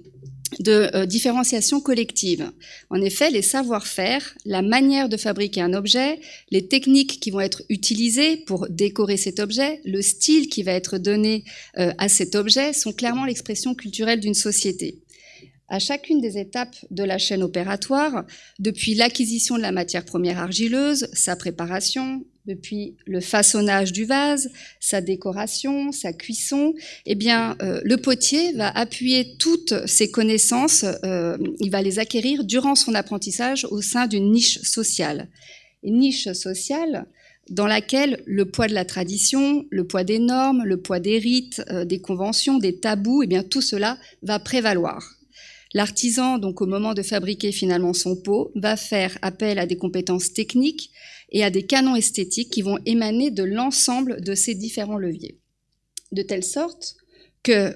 S4: de différenciation collective. En effet, les savoir-faire, la manière de fabriquer un objet, les techniques qui vont être utilisées pour décorer cet objet, le style qui va être donné à cet objet sont clairement l'expression culturelle d'une société. À chacune des étapes de la chaîne opératoire, depuis l'acquisition de la matière première argileuse, sa préparation, depuis le façonnage du vase, sa décoration, sa cuisson, eh bien, le potier va appuyer toutes ses connaissances, il va les acquérir durant son apprentissage au sein d'une niche sociale. Une niche sociale dans laquelle le poids de la tradition, le poids des normes, le poids des rites, des conventions, des tabous, eh bien, tout cela va prévaloir. L'artisan, donc au moment de fabriquer finalement son pot, va faire appel à des compétences techniques et à des canons esthétiques qui vont émaner de l'ensemble de ces différents leviers. De telle sorte que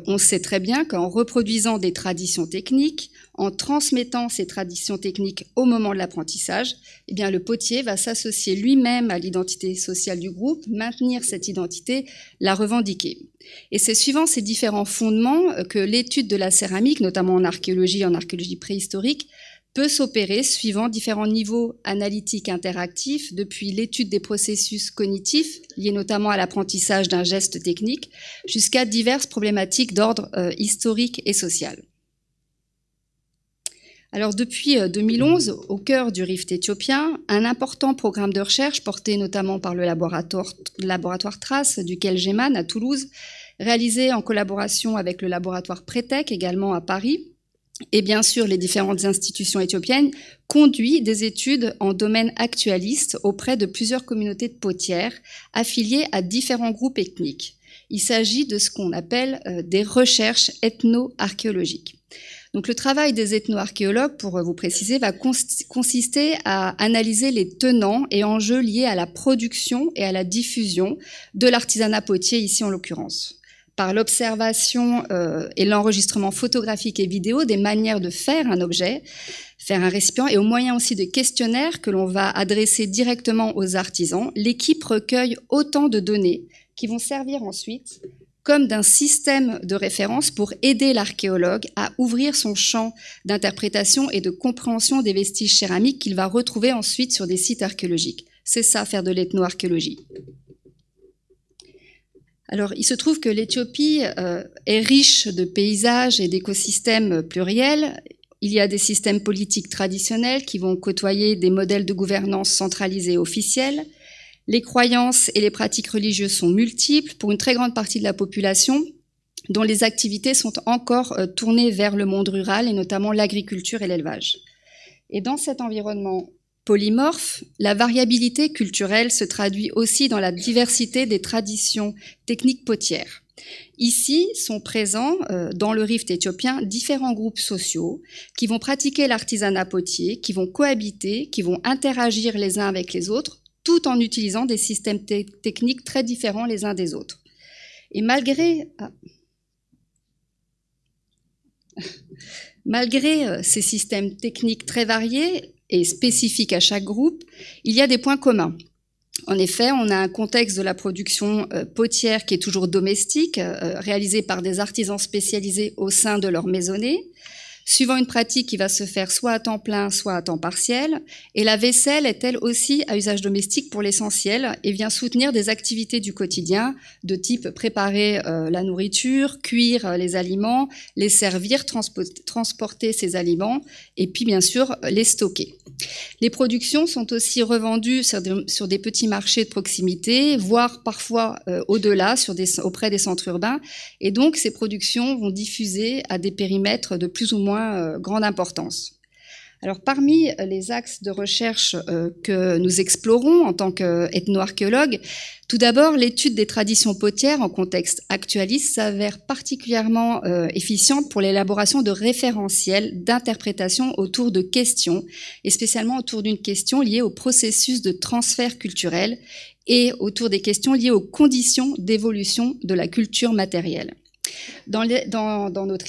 S4: on sait très bien qu'en reproduisant des traditions techniques, en transmettant ces traditions techniques au moment de l'apprentissage, eh bien le potier va s'associer lui-même à l'identité sociale du groupe, maintenir cette identité, la revendiquer. Et c'est suivant ces différents fondements que l'étude de la céramique, notamment en archéologie préhistorique, peut s'opérer suivant différents niveaux analytiques interactifs, depuis l'étude des processus cognitifs, liés notamment à l'apprentissage d'un geste technique, jusqu'à diverses problématiques d'ordre historique et social. Alors depuis 2011, au cœur du Rift éthiopien, un important programme de recherche porté notamment par le laboratoire Trace du Kelgeman à Toulouse, réalisé en collaboration avec le laboratoire Pretec également à Paris, et bien sûr les différentes institutions éthiopiennes, conduit des études en domaine actualiste auprès de plusieurs communautés de potières affiliées à différents groupes ethniques. Il s'agit de ce qu'on appelle des recherches ethno-archéologiques. Donc le travail des ethno-archéologues, pour vous préciser, va consister à analyser les tenants et enjeux liés à la production et à la diffusion de l'artisanat potier, ici en l'occurrence, par l'observation et l'enregistrement photographique et vidéo des manières de faire un objet, faire un récipient, et au moyen aussi de questionnaires que l'on va adresser directement aux artisans. L'équipe recueille autant de données qui vont servir ensuite comme d'un système de référence pour aider l'archéologue à ouvrir son champ d'interprétation et de compréhension des vestiges céramiques qu'il va retrouver ensuite sur des sites archéologiques. C'est ça, faire de l'ethno-archéologie. Alors, il se trouve que l'Éthiopie est riche de paysages et d'écosystèmes pluriels. Il y a des systèmes politiques traditionnels qui vont côtoyer des modèles de gouvernance centralisés et officiels. Les croyances et les pratiques religieuses sont multiples pour une très grande partie de la population, dont les activités sont encore tournées vers le monde rural et notamment l'agriculture et l'élevage. Et dans cet environnement polymorphe, la variabilité culturelle se traduit aussi dans la diversité des traditions techniques potières. Ici sont présents dans le Rift éthiopien différents groupes sociaux qui vont pratiquer l'artisanat potier, qui vont cohabiter, qui vont interagir les uns avec les autres, tout en utilisant des systèmes techniques très différents les uns des autres. Et malgré ces systèmes techniques très variés et spécifiques à chaque groupe, il y a des points communs. En effet, on a un contexte de la production potière qui est toujours domestique, réalisée par des artisans spécialisés au sein de leur maisonnée, suivant une pratique qui va se faire soit à temps plein, soit à temps partiel. Et la vaisselle est elle aussi à usage domestique pour l'essentiel et vient soutenir des activités du quotidien de type préparer la nourriture, cuire les aliments, les servir, transporter ces aliments et puis bien sûr les stocker. Les productions sont aussi revendues sur des petits marchés de proximité, voire parfois au-delà, auprès des centres urbains. Et donc, ces productions vont diffuser à des périmètres de plus ou moins grande importance. Alors, parmi les axes de recherche que nous explorons en tant qu'ethno-archéologues, tout d'abord, l'étude des traditions potières en contexte actualiste s'avère particulièrement efficiente pour l'élaboration de référentiels d'interprétation autour de questions, et spécialement autour d'une question liée au processus de transfert culturel et autour des questions liées aux conditions d'évolution de la culture matérielle. Dans notre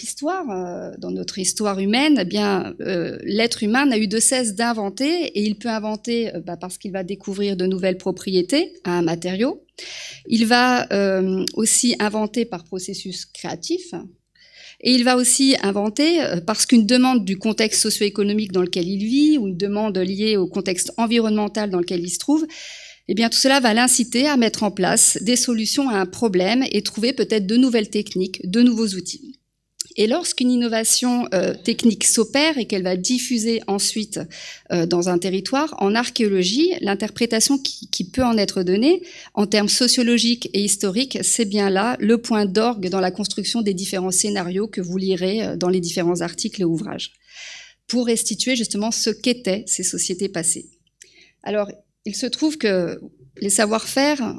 S4: histoire humaine, eh bien, l'être humain n'a eu de cesse d'inventer, et il peut inventer parce qu'il va découvrir de nouvelles propriétés à un matériau. Il va aussi inventer par processus créatif, et il va aussi inventer parce qu'une demande du contexte socio-économique dans lequel il vit, ou une demande liée au contexte environnemental dans lequel il se trouve, eh bien, tout cela va l'inciter à mettre en place des solutions à un problème et trouver peut-être de nouvelles techniques, de nouveaux outils. Et lorsqu'une innovation technique s'opère et qu'elle va diffuser ensuite dans un territoire, en archéologie, l'interprétation qui peut en être donnée, en termes sociologiques et historiques, c'est bien là le point d'orgue dans la construction des différents scénarios que vous lirez dans les différents articles et ouvrages, pour restituer justement ce qu'étaient ces sociétés passées. Alors, il se trouve que les savoir-faire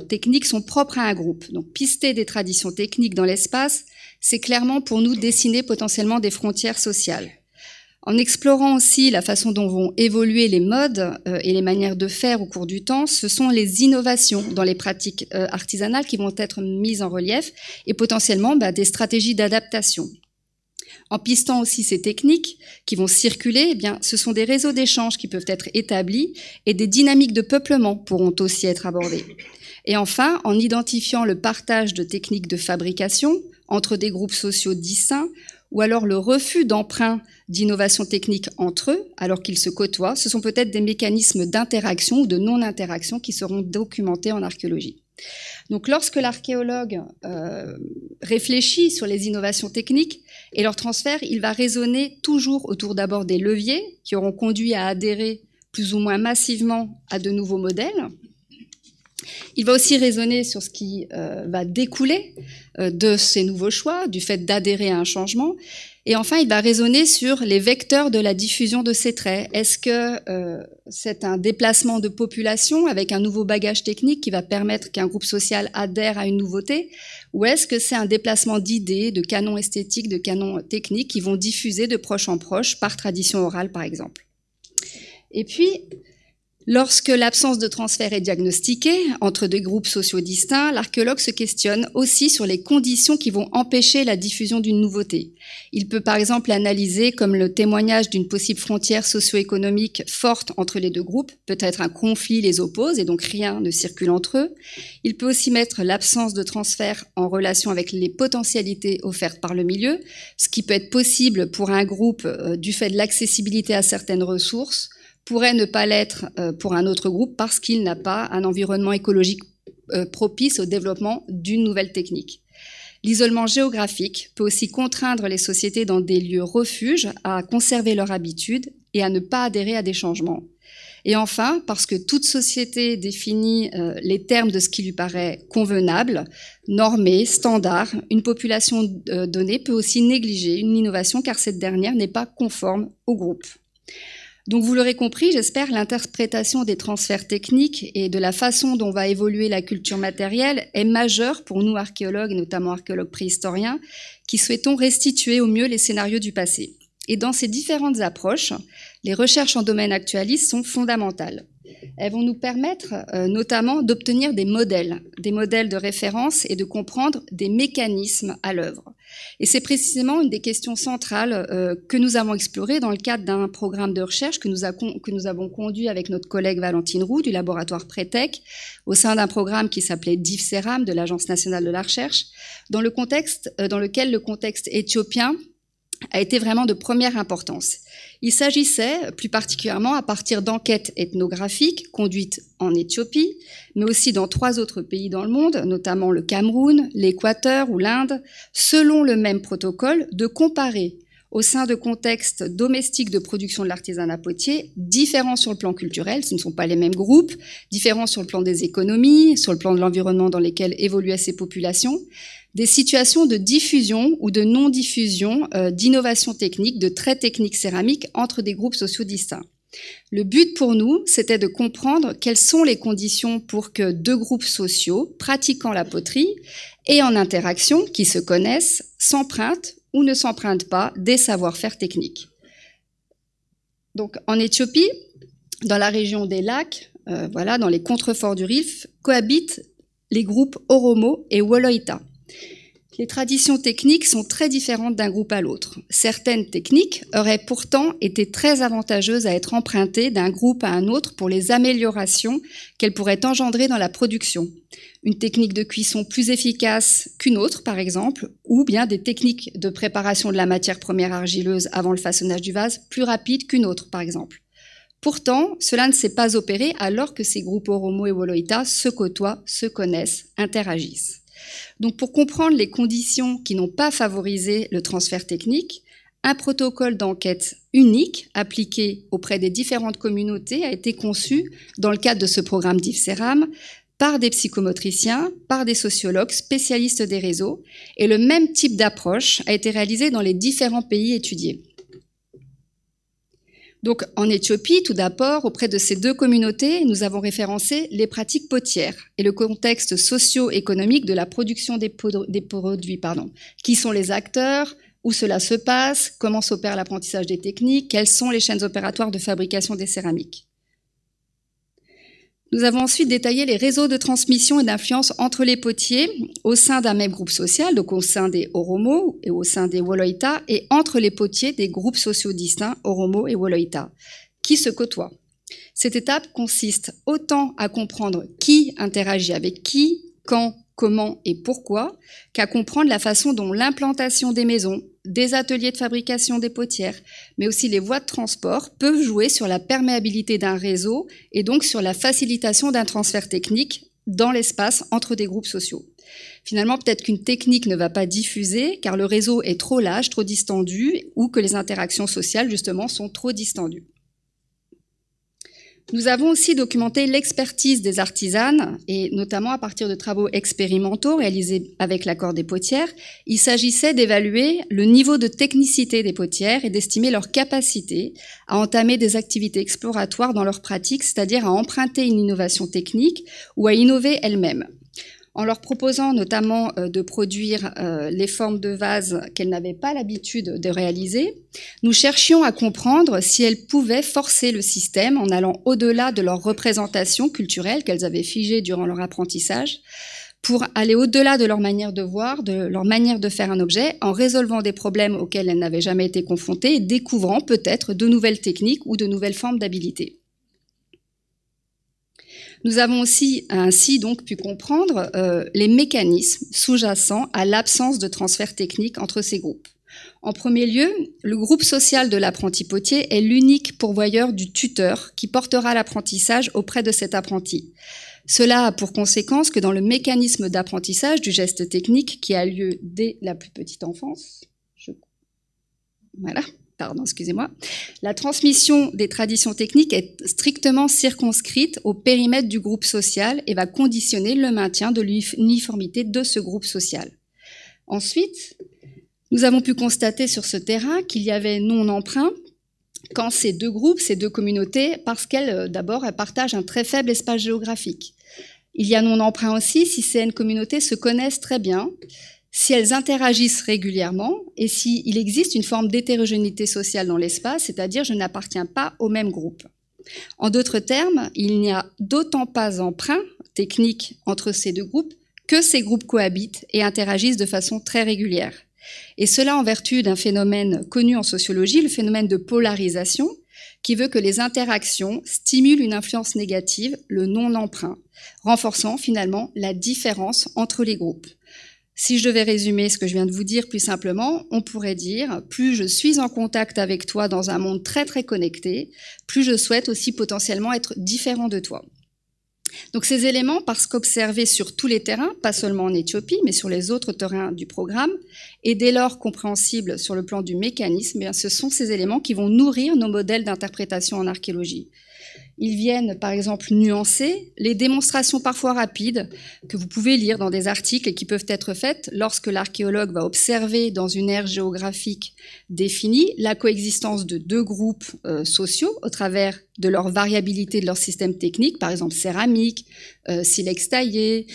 S4: techniques sont propres à un groupe. Donc, pister des traditions techniques dans l'espace, c'est clairement pour nous dessiner potentiellement des frontières sociales. En explorant aussi la façon dont vont évoluer les modes et les manières de faire au cours du temps, ce sont les innovations dans les pratiques artisanales qui vont être mises en relief et potentiellement des stratégies d'adaptation. En pistant aussi ces techniques qui vont circuler, eh bien, ce sont des réseaux d'échanges qui peuvent être établis et des dynamiques de peuplement pourront aussi être abordées. Et enfin, en identifiant le partage de techniques de fabrication entre des groupes sociaux distincts ou alors le refus d'emprunt d'innovation technique entre eux alors qu'ils se côtoient, ce sont peut-être des mécanismes d'interaction ou de non-interaction qui seront documentés en archéologie. Donc, lorsque l'archéologue réfléchit sur les innovations techniques et leur transfert, il va raisonner toujours autour d'abord des leviers qui auront conduit à adhérer plus ou moins massivement à de nouveaux modèles. Il va aussi raisonner sur ce qui va découler de ces nouveaux choix, du fait d'adhérer à un changement. Et enfin, il va raisonner sur les vecteurs de la diffusion de ces traits. Est-ce que c'est un déplacement de population avec un nouveau bagage technique qui va permettre qu'un groupe social adhère à une nouveauté? Ou est-ce que c'est un déplacement d'idées, de canons esthétiques, de canons techniques qui vont diffuser de proche en proche par tradition orale, par exemple? Et puis, lorsque l'absence de transfert est diagnostiquée entre deux groupes sociaux distincts, l'archéologue se questionne aussi sur les conditions qui vont empêcher la diffusion d'une nouveauté. Il peut par exemple analyser comme le témoignage d'une possible frontière socio-économique forte entre les deux groupes, peut-être un conflit les oppose et donc rien ne circule entre eux. Il peut aussi mettre l'absence de transfert en relation avec les potentialités offertes par le milieu, ce qui peut être possible pour un groupe du fait de l'accessibilité à certaines ressources, pourrait ne pas l'être pour un autre groupe parce qu'il n'a pas un environnement écologique propice au développement d'une nouvelle technique. L'isolement géographique peut aussi contraindre les sociétés dans des lieux refuges à conserver leurs habitudes et à ne pas adhérer à des changements. Et enfin, parce que toute société définit les termes de ce qui lui paraît convenable, normé, standard, une population donnée peut aussi négliger une innovation car cette dernière n'est pas conforme au groupe. Donc vous l'aurez compris, j'espère, l'interprétation des transferts techniques et de la façon dont va évoluer la culture matérielle est majeure pour nous archéologues, notamment archéologues préhistoriens, qui souhaitons restituer au mieux les scénarios du passé. Et dans ces différentes approches, les recherches en domaine actualiste sont fondamentales. elles vont nous permettre notamment d'obtenir des modèles de référence et de comprendre des mécanismes à l'œuvre. Et c'est précisément une des questions centrales que nous avons explorées dans le cadre d'un programme de recherche que nous avons conduit avec notre collègue Valentine Roux du laboratoire Prétech au sein d'un programme qui s'appelait DIFCERAM de l'Agence nationale de la recherche, dans lequel le contexte éthiopien a été vraiment de première importance. Il s'agissait plus particulièrement à partir d'enquêtes ethnographiques conduites en Éthiopie, mais aussi dans 3 autres pays dans le monde, notamment le Cameroun, l'Équateur ou l'Inde, selon le même protocole, de comparer au sein de contextes domestiques de production de l'artisanat potier, différents sur le plan culturel, ce ne sont pas les mêmes groupes, différents sur le plan des économies, sur le plan de l'environnement dans lesquels évoluaient ces populations, des situations de diffusion ou de non-diffusion d'innovation technique, de traits techniques céramiques entre des groupes sociaux distincts. Le but pour nous, c'était de comprendre quelles sont les conditions pour que 2 groupes sociaux pratiquant la poterie et en interaction, qui se connaissent, s'empruntent ou ne s'empruntent pas des savoir-faire techniques. Donc en Éthiopie, dans la région des lacs, dans les contreforts du Rif, cohabitent les groupes Oromo et Woloita. Les traditions techniques sont très différentes d'un groupe à l'autre. Certaines techniques auraient pourtant été très avantageuses à être empruntées d'un groupe à un autre pour les améliorations qu'elles pourraient engendrer dans la production. Une technique de cuisson plus efficace qu'une autre, par exemple, ou bien des techniques de préparation de la matière première argileuse avant le façonnage du vase plus rapides qu'une autre, par exemple. Pourtant, cela ne s'est pas opéré alors que ces groupes Oromo et Woloita se côtoient, se connaissent, interagissent. Donc, pour comprendre les conditions qui n'ont pas favorisé le transfert technique, un protocole d'enquête unique appliqué auprès des différentes communautés a été conçu dans le cadre de ce programme DIFCERAM par des psychomotriciens, par des sociologues spécialistes des réseaux, et le même type d'approche a été réalisé dans les différents pays étudiés. Donc, en Éthiopie, tout d'abord, auprès de ces 2 communautés, nous avons référencé les pratiques potières et le contexte socio-économique de la production des produits. Qui sont les acteurs, où cela se passe, comment s'opère l'apprentissage des techniques, quelles sont les chaînes opératoires de fabrication des céramiques. Nous avons ensuite détaillé les réseaux de transmission et d'influence entre les potiers au sein d'un même groupe social, donc au sein des Oromo et au sein des Woloita, et entre les potiers des groupes sociaux distincts, Oromo et Woloita, qui se côtoient. Cette étape consiste autant à comprendre qui interagit avec qui, quand, comment et pourquoi, qu'à comprendre la façon dont l'implantation des maisons, des ateliers de fabrication des potières, mais aussi les voies de transport peuvent jouer sur la perméabilité d'un réseau et donc sur la facilitation d'un transfert technique dans l'espace entre des groupes sociaux. Finalement, peut-être qu'une technique ne va pas diffuser car le réseau est trop large, trop distendu, ou que les interactions sociales, justement, sont trop distendues. Nous avons aussi documenté l'expertise des artisanes, et notamment à partir de travaux expérimentaux réalisés avec l'accord des potières. Il s'agissait d'évaluer le niveau de technicité des potières et d'estimer leur capacité à entamer des activités exploratoires dans leur pratique, c'est-à-dire à emprunter une innovation technique ou à innover elles-mêmes. En leur proposant notamment de produire les formes de vases qu'elles n'avaient pas l'habitude de réaliser, nous cherchions à comprendre si elles pouvaient forcer le système en allant au-delà de leurs représentations culturelles qu'elles avaient figées durant leur apprentissage, pour aller au-delà de leur manière de voir, de leur manière de faire un objet, en résolvant des problèmes auxquels elles n'avaient jamais été confrontées et découvrant peut-être de nouvelles techniques ou de nouvelles formes d'habilité. Nous avons aussi ainsi donc pu comprendre les mécanismes sous-jacents à l'absence de transfert technique entre ces groupes. En premier lieu, le groupe social de l'apprenti potier est l'unique pourvoyeur du tuteur qui portera l'apprentissage auprès de cet apprenti. Cela a pour conséquence que dans le mécanisme d'apprentissage du geste technique qui a lieu dès la plus petite enfance, la transmission des traditions techniques est strictement circonscrite au périmètre du groupe social et va conditionner le maintien de l'uniformité de ce groupe social. Ensuite, nous avons pu constater sur ce terrain qu'il y avait non-emprunt quand ces 2 groupes, ces 2 communautés, parce qu'elles, d'abord, elles partagent un très faible espace géographique. Il y a non-emprunt aussi si ces communautés se connaissent très bien, si elles interagissent régulièrement et s'il existe une forme d'hétérogénéité sociale dans l'espace, c'est-à-dire je n'appartiens pas au même groupe. En d'autres termes, il n'y a d'autant pas emprunt technique entre ces deux groupes que ces groupes cohabitent et interagissent de façon très régulière. Et cela en vertu d'un phénomène connu en sociologie, le phénomène de polarisation, qui veut que les interactions stimulent une influence négative, le non-emprunt, renforçant finalement la différence entre les groupes. Si je devais résumer ce que je viens de vous dire plus simplement, on pourrait dire « plus je suis en contact avec toi dans un monde très très connecté, plus je souhaite aussi potentiellement être différent de toi ». Donc ces éléments, parce qu'observés sur tous les terrains, pas seulement en Éthiopie, mais sur les autres terrains du programme, et dès lors compréhensibles sur le plan du mécanisme, bien, ce sont ces éléments qui vont nourrir nos modèles d'interprétation en archéologie. Ils viennent, par exemple, nuancer les démonstrations parfois rapides que vous pouvez lire dans des articles et qui peuvent être faites lorsque l'archéologue va observer dans une aire géographique définie la coexistence de deux groupes sociaux au travers de leur variabilité de leur système technique, par exemple céramique, silex taillé,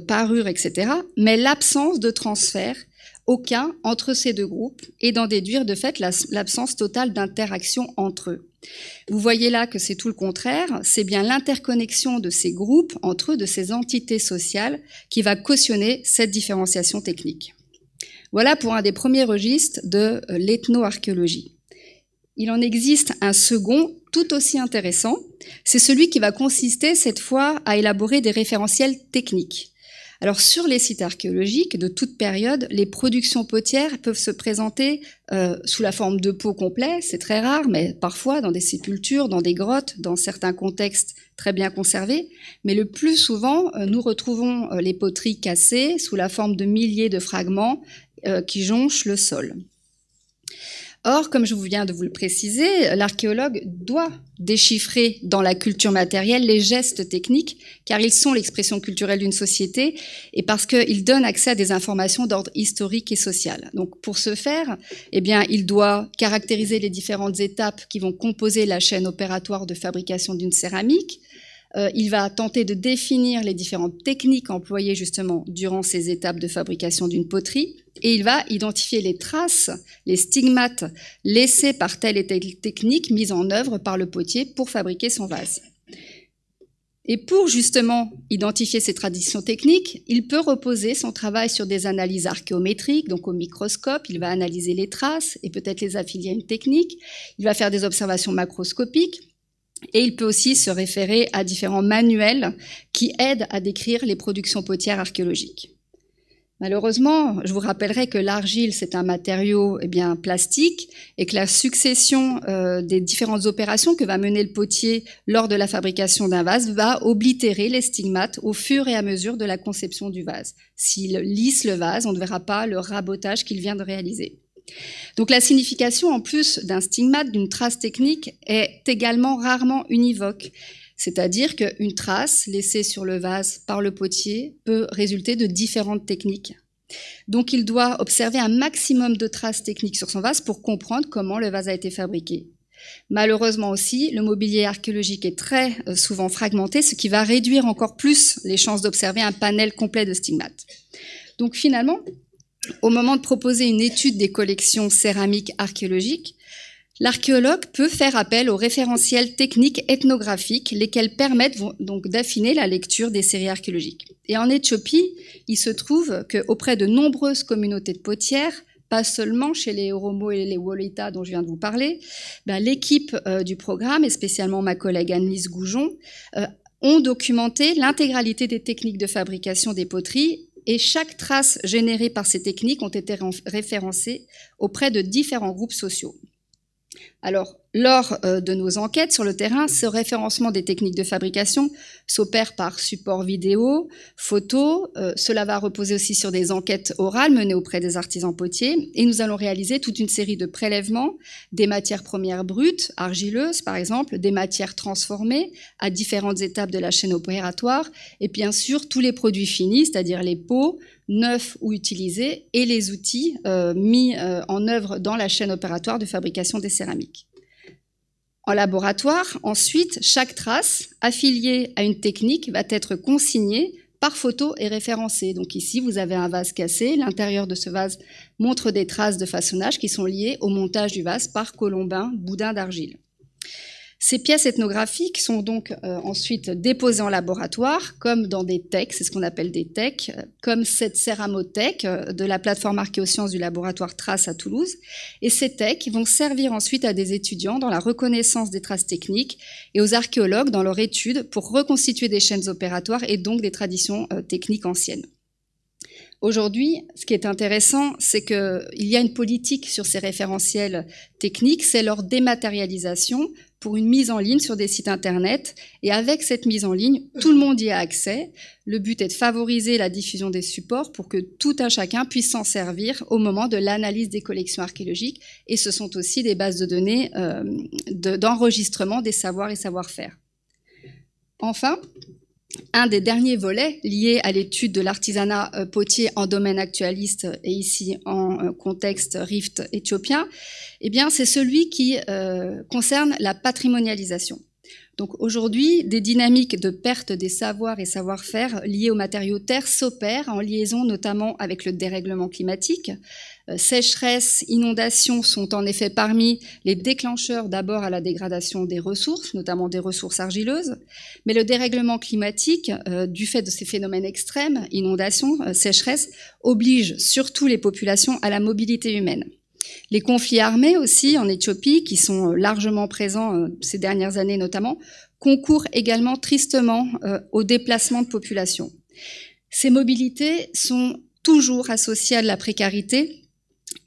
S4: parure, etc., mais l'absence de transfert aucun entre ces deux groupes et d'en déduire de fait l'absence totale d'interaction entre eux. Vous voyez là que c'est tout le contraire, c'est bien l'interconnexion de ces groupes entre eux, de ces entités sociales, qui va cautionner cette différenciation technique. Voilà pour un des premiers registres de l'ethno-archéologie. Il en existe un second, tout aussi intéressant, c'est celui qui va consister cette fois à élaborer des référentiels techniques. Alors sur les sites archéologiques de toute période, les productions potières peuvent se présenter sous la forme de pots complets, c'est très rare, mais parfois dans des sépultures, dans des grottes, dans certains contextes très bien conservés. Mais le plus souvent, nous retrouvons les poteries cassées sous la forme de milliers de fragments qui jonchent le sol. Or, comme je viens de vous le préciser, l'archéologue doit déchiffrer dans la culture matérielle les gestes techniques, car ils sont l'expression culturelle d'une société et parce qu'ils donnent accès à des informations d'ordre historique et social. Donc, pour ce faire, eh bien, il doit caractériser les différentes étapes qui vont composer la chaîne opératoire de fabrication d'une céramique. Il va tenter de définir les différentes techniques employées justement durant ces étapes de fabrication d'une poterie et il va identifier les traces, les stigmates laissés par telle et telle technique mise en œuvre par le potier pour fabriquer son vase. Et pour justement identifier ces traditions techniques, il peut reposer son travail sur des analyses archéométriques, donc au microscope, il va analyser les traces et peut-être les affilier à une technique, il va faire des observations macroscopiques, et il peut aussi se référer à différents manuels qui aident à décrire les productions potières archéologiques. Malheureusement, je vous rappellerai que l'argile, c'est un matériau plastique et que la succession des différentes opérations que va mener le potier lors de la fabrication d'un vase va oblitérer les stigmates au fur et à mesure de la conception du vase. S'il lisse le vase, on ne verra pas le rabotage qu'il vient de réaliser. Donc la signification, en plus d'un stigmate, d'une trace technique, est également rarement univoque. C'est-à-dire qu'une trace laissée sur le vase par le potier peut résulter de différentes techniques. Donc il doit observer un maximum de traces techniques sur son vase pour comprendre comment le vase a été fabriqué. Malheureusement aussi, le mobilier archéologique est très souvent fragmenté, ce qui va réduire encore plus les chances d'observer un panel complet de stigmates. Donc finalement, au moment de proposer une étude des collections céramiques archéologiques, l'archéologue peut faire appel aux référentiels techniques ethnographiques, lesquels permettent donc d'affiner la lecture des séries archéologiques. Et en Éthiopie, il se trouve qu'auprès de nombreuses communautés de potières, pas seulement chez les Oromo et les Wolita dont je viens de vous parler, l'équipe du programme, et spécialement ma collègue Annelise Goujon, ont documenté l'intégralité des techniques de fabrication des poteries et chaque trace générée par ces techniques ont été référencées auprès de différents groupes sociaux. Alors, lors de nos enquêtes sur le terrain, ce référencement des techniques de fabrication s'opère par support vidéo, photo. Cela va reposer aussi sur des enquêtes orales menées auprès des artisans potiers. Et nous allons réaliser toute une série de prélèvements des matières premières brutes, argileuses par exemple, des matières transformées à différentes étapes de la chaîne opératoire, et bien sûr tous les produits finis, c'est-à-dire les pots, neufs ou utilisés, et les outils mis en œuvre dans la chaîne opératoire de fabrication des céramiques. En laboratoire, ensuite, chaque trace affiliée à une technique va être consignée par photo et référencée. Donc ici, vous avez un vase cassé. L'intérieur de ce vase montre des traces de façonnage qui sont liées au montage du vase par Colombin Boudin d'argile. Ces pièces ethnographiques sont donc ensuite déposées en laboratoire, comme dans des techs, c'est ce qu'on appelle des techs, comme cette céramothèque de la plateforme Archéosciences du laboratoire Trace à Toulouse. Et ces techs vont servir ensuite à des étudiants dans la reconnaissance des traces techniques et aux archéologues dans leur étude pour reconstituer des chaînes opératoires et donc des traditions techniques anciennes. Aujourd'hui, ce qui est intéressant, c'est qu'il y a une politique sur ces référentiels techniques, c'est leur dématérialisation pour une mise en ligne sur des sites Internet. Et avec cette mise en ligne, tout le monde y a accès. Le but est de favoriser la diffusion des supports pour que tout un chacun puisse s'en servir au moment de l'analyse des collections archéologiques. Et ce sont aussi des bases de données d'enregistrement des savoirs et savoir-faire. Enfin, un des derniers volets liés à l'étude de l'artisanat potier en domaine actualiste et ici en contexte rift éthiopien, eh bien, c'est celui qui concerne la patrimonialisation. Donc aujourd'hui, des dynamiques de perte des savoirs et savoir-faire liés aux matériaux terres s'opèrent en liaison notamment avec le dérèglement climatique. Sécheresse, inondations sont en effet parmi les déclencheurs d'abord à la dégradation des ressources, notamment des ressources argileuses. Mais le dérèglement climatique, du fait de ces phénomènes extrêmes, inondations, sécheresse, oblige surtout les populations à la mobilité humaine. Les conflits armés aussi en Éthiopie, qui sont largement présents ces dernières années notamment, concourent également tristement au déplacement de population. Ces mobilités sont toujours associées à de la précarité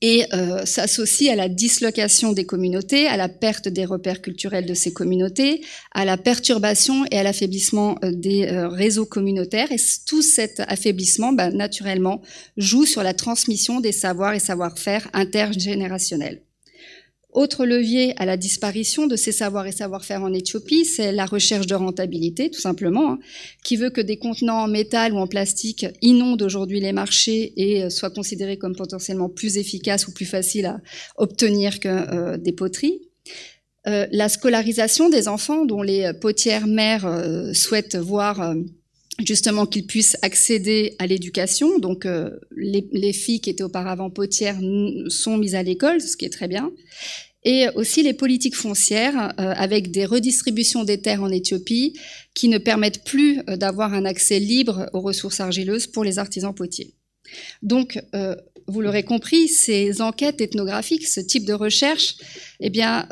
S4: et s'associe à la dislocation des communautés, à la perte des repères culturels de ces communautés, à la perturbation et à l'affaiblissement des réseaux communautaires. Et tout cet affaiblissement, naturellement, joue sur la transmission des savoirs et savoir-faire intergénérationnels. Autre levier à la disparition de ces savoirs et savoir-faire en Éthiopie, c'est la recherche de rentabilité, tout simplement, qui veut que des contenants en métal ou en plastique inondent aujourd'hui les marchés et soient considérés comme potentiellement plus efficaces ou plus faciles à obtenir que des poteries. La scolarisation des enfants, dont les potières mères souhaitent voir justement qu'ils puissent accéder à l'éducation. Donc les filles qui étaient auparavant potières sont mises à l'école, ce qui est très bien. Et aussi les politiques foncières avec des redistributions des terres en Éthiopie qui ne permettent plus d'avoir un accès libre aux ressources argileuses pour les artisans potiers. Donc, vous l'aurez compris, ces enquêtes ethnographiques, ce type de recherche, eh bien,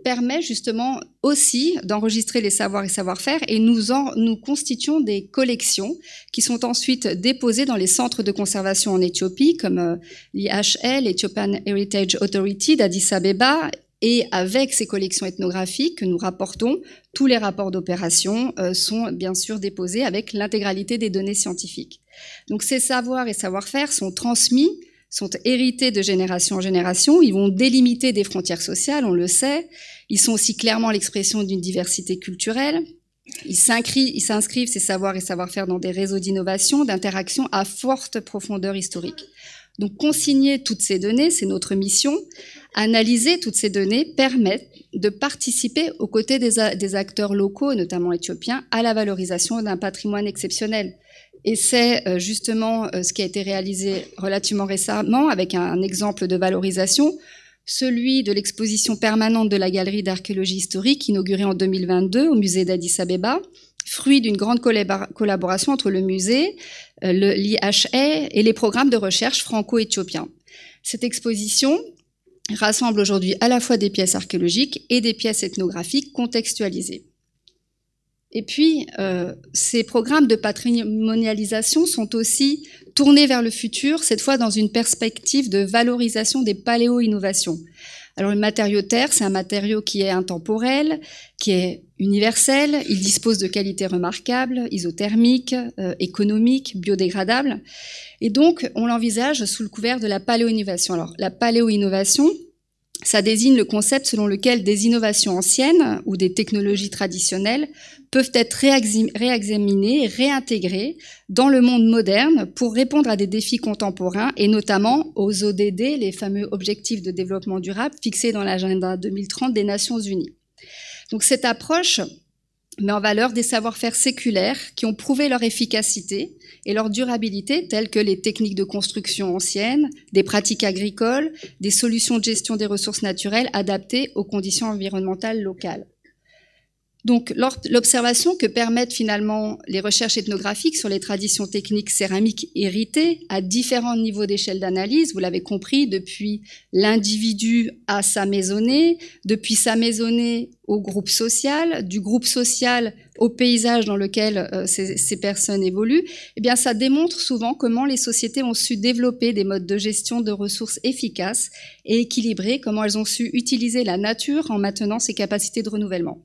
S4: permet justement aussi d'enregistrer les savoirs et savoir-faire et nous constituons des collections qui sont ensuite déposées dans les centres de conservation en Éthiopie comme l'IHL, Ethiopian Heritage Authority d'Addis Abeba. Et avec ces collections ethnographiques que nous rapportons, tous les rapports d'opération sont bien sûr déposés avec l'intégralité des données scientifiques. Donc ces savoirs et savoir-faire sont transmis, sont hérités de génération en génération, ils vont délimiter des frontières sociales, on le sait, ils sont aussi clairement l'expression d'une diversité culturelle, ils s'inscrivent ces savoirs et savoir-faire dans des réseaux d'innovation, d'interaction à forte profondeur historique. Donc consigner toutes ces données, c'est notre mission. Analyser toutes ces données permet de participer aux côtés des acteurs locaux, notamment éthiopiens, à la valorisation d'un patrimoine exceptionnel. Et c'est justement ce qui a été réalisé relativement récemment avec un exemple de valorisation, celui de l'exposition permanente de la Galerie d'archéologie historique inaugurée en 2022 au musée d'Addis Abeba, fruit d'une grande collaboration entre le musée, l'IHA et les programmes de recherche franco-éthiopiens. Cette exposition rassemble aujourd'hui à la fois des pièces archéologiques et des pièces ethnographiques contextualisées. Et puis, ces programmes de patrimonialisation sont aussi tournés vers le futur, cette fois dans une perspective de valorisation des paléo-innovations. Alors, le matériau terre, c'est un matériau qui est intemporel, qui est universel, il dispose de qualités remarquables, isothermiques, économiques, biodégradables. Et donc, on l'envisage sous le couvert de la paléo-innovation. Alors, la paléo-innovation, ça désigne le concept selon lequel des innovations anciennes ou des technologies traditionnelles peuvent être réexaminées et réintégrées dans le monde moderne pour répondre à des défis contemporains et notamment aux ODD, les fameux objectifs de développement durable fixés dans l'agenda 2030 des Nations Unies. Donc cette approche met en valeur des savoir-faire séculaires qui ont prouvé leur efficacité et leur durabilité, telles que les techniques de construction anciennes, des pratiques agricoles, des solutions de gestion des ressources naturelles adaptées aux conditions environnementales locales. Donc, l'observation que permettent finalement les recherches ethnographiques sur les traditions techniques céramiques héritées à différents niveaux d'échelle d'analyse, vous l'avez compris, depuis l'individu à sa maisonnée, depuis sa maisonnée au groupe social, du groupe social au paysage dans lequel ces personnes évoluent, eh bien, ça démontre souvent comment les sociétés ont su développer des modes de gestion de ressources efficaces et équilibrés, comment elles ont su utiliser la nature en maintenant ses capacités de renouvellement.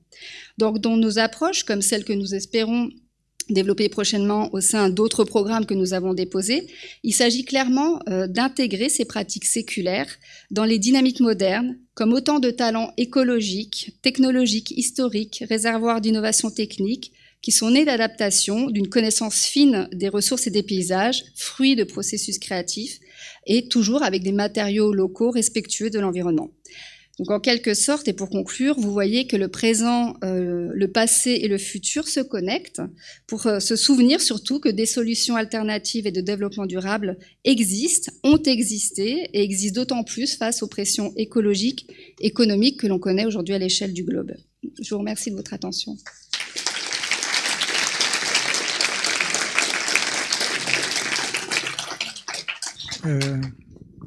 S4: Donc, dans nos approches, comme celles que nous espérons développer prochainement au sein d'autres programmes que nous avons déposés, il s'agit clairement d'intégrer ces pratiques séculaires dans les dynamiques modernes comme autant de talents écologiques, technologiques, historiques, réservoirs d'innovation technique qui sont nés d'adaptation, d'une connaissance fine des ressources et des paysages, fruits de processus créatifs et toujours avec des matériaux locaux respectueux de l'environnement. Donc en quelque sorte, et pour conclure, vous voyez que le présent, le passé et le futur se connectent pour se souvenir surtout que des solutions alternatives et de développement durable existent, ont existé et existent d'autant plus face aux pressions écologiques, économiques que l'on connaît aujourd'hui à l'échelle du globe. Je vous remercie de votre attention.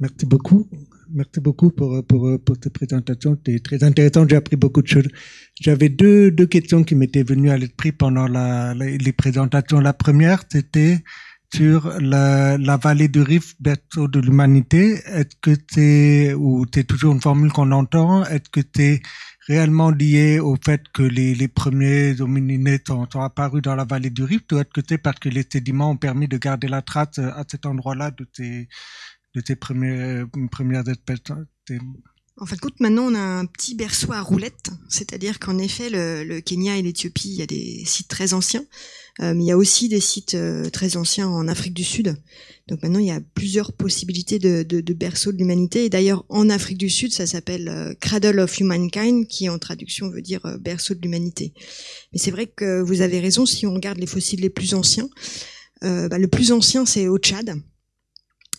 S5: Merci beaucoup. Merci beaucoup pour cette présentation. C'était très intéressant. J'ai appris beaucoup de choses. J'avais deux questions qui m'étaient venues à l'esprit pendant les présentations. La première, c'était sur la vallée du Rift, berceau de l'humanité. Est-ce que c'est toujours une formule qu'on entend? Est-ce que c'est réellement lié au fait que les premiers hominidés sont apparus dans la vallée du Rift, ou est-ce que c'est parce que les sédiments ont permis de garder la trace à cet endroit-là de ces premières espèces?
S3: En fin de compte, maintenant, on a un petit berceau à roulettes, c'est-à-dire qu'en effet, le Kenya et l'Éthiopie, il y a des sites très anciens, mais il y a aussi des sites très anciens en Afrique du Sud. Donc maintenant, il y a plusieurs possibilités de berceau de l'humanité. Et d'ailleurs, en Afrique du Sud, ça s'appelle Cradle of Humankind, qui en traduction veut dire berceau de l'humanité. Mais c'est vrai que vous avez raison, si on regarde les fossiles les plus anciens, le plus ancien, c'est au Tchad,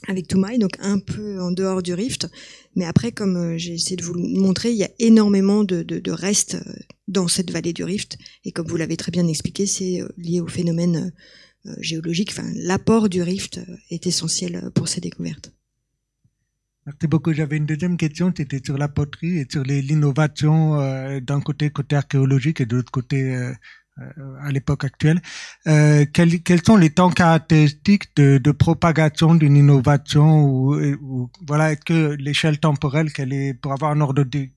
S3: avec Toumaï, donc un peu en dehors du Rift. Mais après, comme j'ai essayé de vous le montrer, il y a énormément de restes dans cette vallée du Rift. Et comme vous l'avez très bien expliqué, c'est lié au phénomène géologique. Enfin, l'apport du Rift est essentiel pour ces découvertes.
S5: Merci beaucoup. J'avais une deuxième question, c'était sur la poterie et sur l'innovation d'un côté archéologique et de l'autre côté à l'époque actuelle. Quels sont les temps caractéristiques de propagation d'une innovation ou voilà, est-ce que l'échelle temporelle qu'elle est pour avoir un ordre de...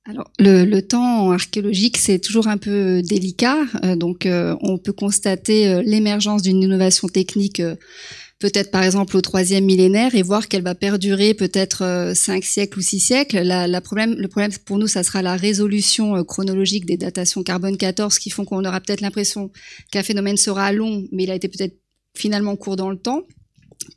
S4: Alors, le temps archéologique, c'est toujours un peu délicat. Donc, on peut constater l'émergence d'une innovation technique peut-être par exemple au 3e millénaire et voir qu'elle va perdurer peut-être 5 siècles ou 6 siècles. Le problème pour nous, ça sera la résolution chronologique des datations carbone 14 qui font qu'on aura peut-être l'impression qu'un phénomène sera long, mais il a été peut-être finalement court dans le temps.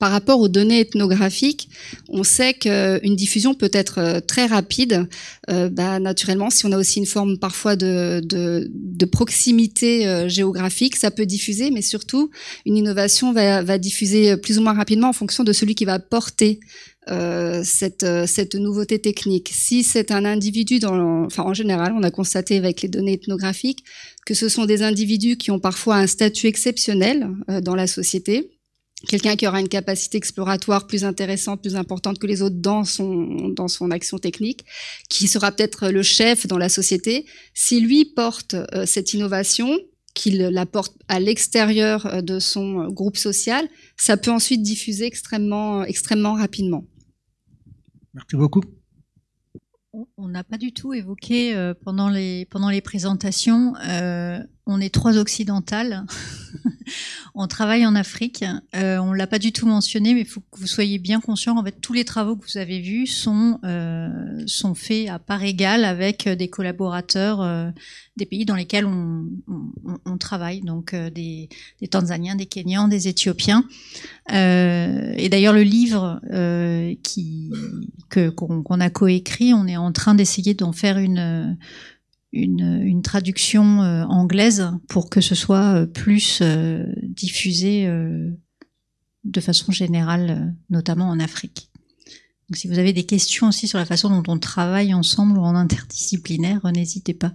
S4: Par rapport aux données ethnographiques, on sait qu'une diffusion peut être très rapide. Naturellement, si on a aussi une forme parfois de proximité géographique, ça peut diffuser, mais surtout, une innovation va diffuser plus ou moins rapidement en fonction de celui qui va porter cette nouveauté technique. Si c'est un individu en général, on a constaté avec les données ethnographiques que ce sont des individus qui ont parfois un statut exceptionnel dans la société. Quelqu'un qui aura une capacité exploratoire plus intéressante, plus importante que les autres dans son action technique, qui sera peut-être le chef dans la société. Si lui porte cette innovation, qu'il la porte à l'extérieur de son groupe social, ça peut ensuite diffuser extrêmement rapidement.
S5: Merci beaucoup.
S2: On n'a pas du tout évoqué pendant les présentations. On est 3 occidentales. On travaille en Afrique. On l'a pas du tout mentionné, mais il faut que vous soyez bien conscients. En fait, tous les travaux que vous avez vus sont faits à part égale avec des collaborateurs des pays dans lesquels on travaille, donc des Tanzaniens, des Kenyans, des Éthiopiens. Et d'ailleurs, le livre qu'on a coécrit, on est en train d'essayer d'en faire une traduction anglaise pour que ce soit plus diffusé de façon générale, notamment en Afrique. Donc, si vous avez des questions aussi sur la façon dont on travaille ensemble ou en interdisciplinaire, n'hésitez pas.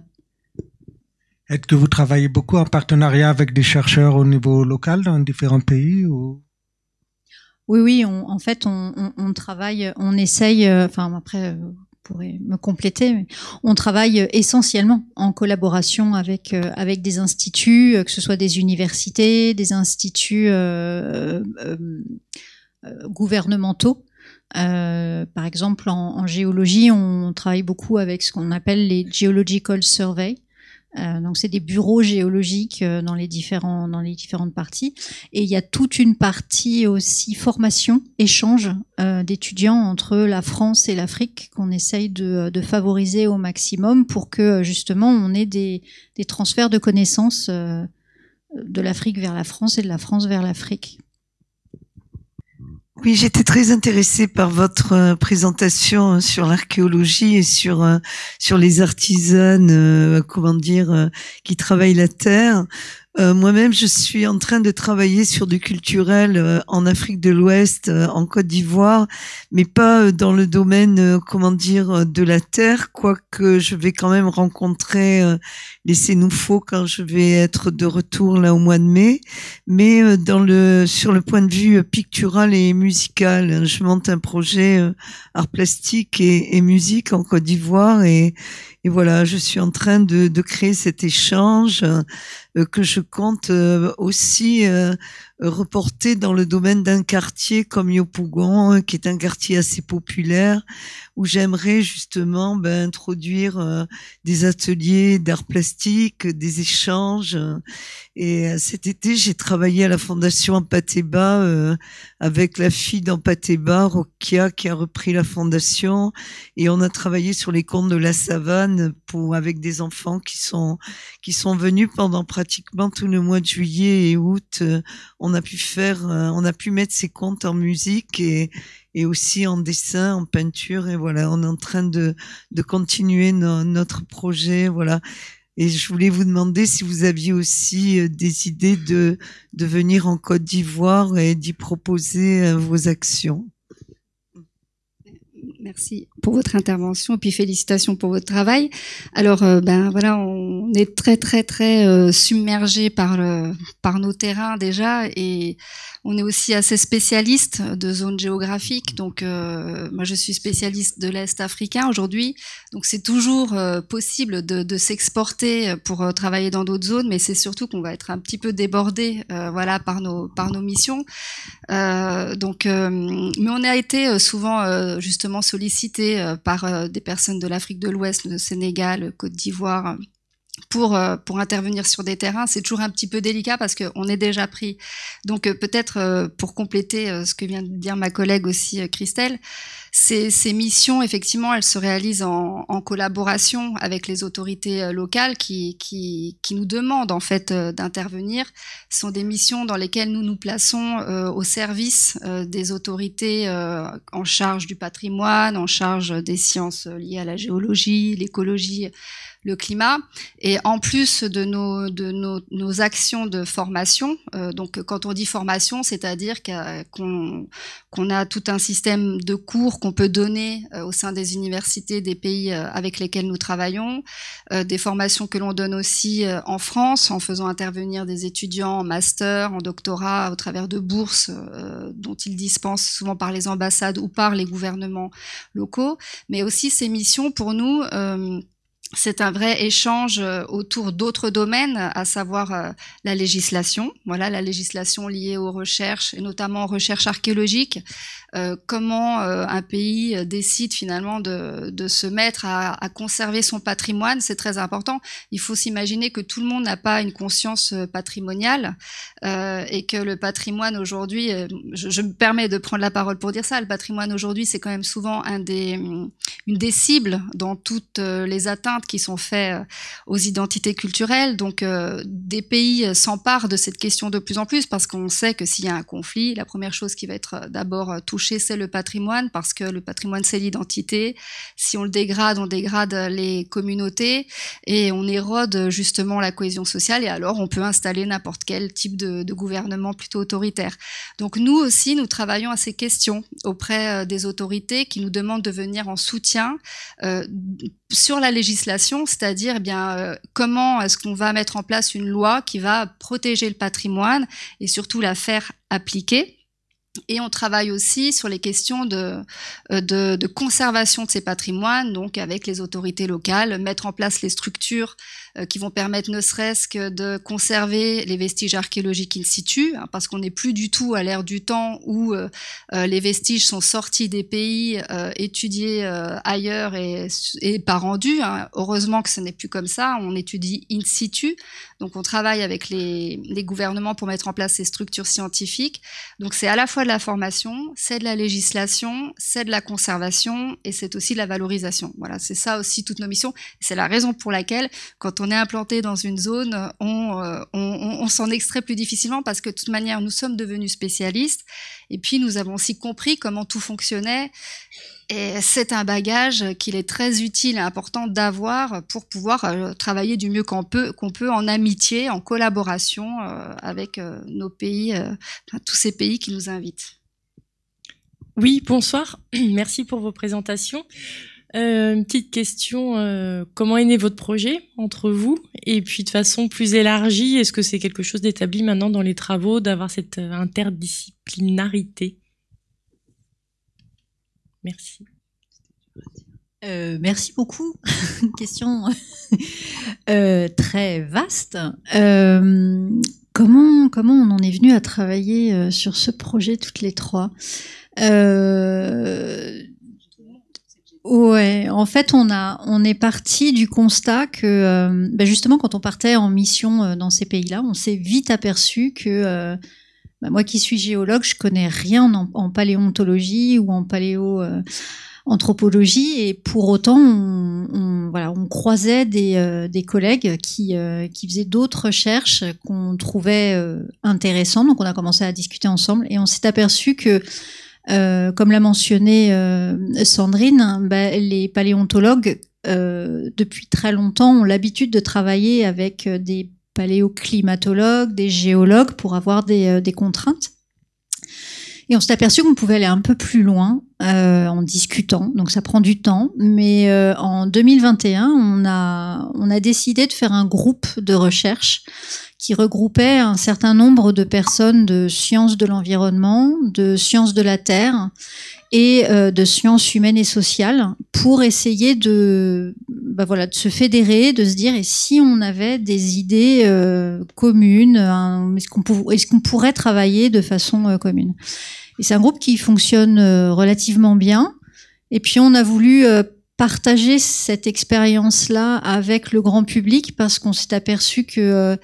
S5: Est-ce que vous travaillez beaucoup en partenariat avec des chercheurs au niveau local dans différents pays ou...
S2: Oui, en fait, on travaille, on essaye, enfin après, vous pourrez me compléter, mais on travaille essentiellement en collaboration avec des instituts, que ce soit des universités, des instituts gouvernementaux. Par exemple, en géologie, on travaille beaucoup avec ce qu'on appelle les Geological Surveys. Donc c'est des bureaux géologiques dans les différentes parties, et il y a toute une partie aussi formation, échange d'étudiants entre la France et l'Afrique qu'on essaye de favoriser au maximum pour que justement on ait des transferts de connaissances de l'Afrique vers la France et de la France vers l'Afrique.
S6: Oui, j'étais très intéressée par votre présentation sur l'archéologie et sur les artisanes, qui travaillent la terre. Moi-même, je suis en train de travailler sur du culturel en Afrique de l'Ouest, en Côte d'Ivoire, mais pas dans le domaine, de la terre, quoique je vais quand même rencontrer les Sénoufos quand je vais être de retour là au mois de mai, mais sur le point de vue pictural et musical. Je monte un projet art plastique et musique en Côte d'Ivoire, et voilà, je suis en train de créer cet échange que je compte aussi reporter dans le domaine d'un quartier comme Yopougon, qui est un quartier assez populaire, où j'aimerais justement introduire des ateliers d'art plastique, des échanges. Et cet été, j'ai travaillé à la Fondation Ampateba avec la fille d'Ampateba, Rokia, qui a repris la fondation, et on a travaillé sur les contes de la savane avec des enfants qui sont venus pendant pratiquement tout le mois de juillet et août. On a pu mettre ces contes en musique et aussi en dessin, en peinture, et voilà, on est en train de continuer notre projet, voilà. Et je voulais vous demander si vous aviez aussi des idées de venir en Côte d'Ivoire et d'y proposer vos actions.
S4: Merci pour votre intervention et puis félicitations pour votre travail. Alors voilà, on est très submergé par nos terrains déjà, et on est aussi assez spécialiste de zones géographiques. Donc moi je suis spécialiste de l'Est africain aujourd'hui, donc c'est toujours possible de s'exporter pour travailler dans d'autres zones, mais c'est surtout qu'on va être un petit peu débordé voilà par nos missions. Mais on a été souvent justement sollicité par des personnes de l'Afrique de l'Ouest, le Sénégal, Côte d'Ivoire, pour intervenir sur des terrains. C'est toujours un petit peu délicat parce qu'on est déjà pris. Donc peut-être pour compléter ce que vient de dire ma collègue aussi, Christelle, ces missions, effectivement, elles se réalisent en collaboration avec les autorités locales qui nous demandent en fait d'intervenir. Ce sont des missions dans lesquelles nous nous plaçons au service des autorités en charge du patrimoine, en charge des sciences liées à la géologie, l'écologie, le climat, et en plus de nos actions de formation. Donc quand on dit formation, c'est-à-dire qu'on a tout un système de cours qu'on peut donner au sein des universités des pays avec lesquels nous travaillons, des formations que l'on donne aussi en France en faisant intervenir des étudiants en master, en doctorat, au travers de bourses dont ils dispensent souvent par les ambassades ou par les gouvernements locaux. Mais aussi ces missions pour nous, c'est un vrai échange autour d'autres domaines, à savoir la législation. Voilà, la législation liée aux recherches, et notamment aux recherches archéologiques. Comment un pays décide finalement de se mettre à conserver son patrimoine, c'est très important. Il faut s'imaginer que tout le monde n'a pas une conscience patrimoniale et que le patrimoine aujourd'hui, je me permets de prendre la parole pour dire ça, le patrimoine aujourd'hui c'est quand même souvent une des cibles dans toutes les atteintes atteintes qui sont faites aux identités culturelles. Donc, des pays s'emparent de cette question de plus en plus parce qu'on sait que s'il y a un conflit, la première chose qui va être d'abord touchée, c'est le patrimoine, parce que le patrimoine, c'est l'identité. Si on le dégrade, on dégrade les communautés et on érode justement la cohésion sociale, et alors on peut installer n'importe quel type de gouvernement plutôt autoritaire. Donc nous aussi, nous travaillons à ces questions auprès des autorités qui nous demandent de venir en soutien sur la législation, c'est-à-dire comment est-ce qu'on va mettre en place une loi qui va protéger le patrimoine et surtout la faire appliquer. Et on travaille aussi sur les questions de conservation de ces patrimoines, donc avec les autorités locales, mettre en place les structures qui vont permettre ne serait-ce que de conserver les vestiges archéologiques in situ, hein, parce qu'on n'est plus du tout à l'ère du temps où les vestiges sont sortis des pays, étudiés ailleurs et pas rendus. Hein. Heureusement que ce n'est plus comme ça, on étudie in situ. Donc on travaille avec les gouvernements pour mettre en place ces structures scientifiques. Donc c'est à la fois de la formation, c'est de la législation, c'est de la conservation et c'est aussi de la valorisation. Voilà, c'est ça aussi toutes nos missions. C'est la raison pour laquelle, quand on est implanté dans une zone, on s'en extrait plus difficilement parce que de toute manière, nous sommes devenus spécialistes et puis nous avons aussi compris comment tout fonctionnait. Et c'est un bagage qu'il est très utile et important d'avoir pour pouvoir travailler du mieux qu'on peut en amitié, en collaboration avec nos pays, tous ces pays qui nous invitent.
S7: Oui, bonsoir. Merci pour vos présentations. Une petite question, comment est né votre projet entre vous? Et puis de façon plus élargie, est-ce que c'est quelque chose d'établi maintenant dans les travaux, d'avoir cette interdisciplinarité? Merci.
S2: Merci beaucoup. Une question très vaste. Comment on en est venu à travailler sur ce projet toutes les trois? Ouais, en fait, on est parti du constat que, justement, quand on partait en mission dans ces pays-là, on s'est vite aperçu que moi qui suis géologue, je connais rien en paléontologie ou en paléoanthropologie, et pour autant, on croisait des collègues qui faisaient d'autres recherches qu'on trouvait intéressantes. Donc, on a commencé à discuter ensemble et on s'est aperçu que, comme l'a mentionné Sandrine, les paléontologues, depuis très longtemps, ont l'habitude de travailler avec des paléoclimatologues, des géologues pour avoir des contraintes. Et on s'est aperçu qu'on pouvait aller un peu plus loin en discutant, donc ça prend du temps. Mais en 2021, on a décidé de faire un groupe de recherche qui regroupait un certain nombre de personnes de sciences de l'environnement, de sciences de la terre et de sciences humaines et sociales pour essayer de se fédérer, de se dire, et si on avait des idées communes, est-ce qu'on pourrait travailler de façon commune? Et c'est un groupe qui fonctionne relativement bien. Et puis on a voulu partager cette expérience-là avec le grand public parce qu'on s'est aperçu que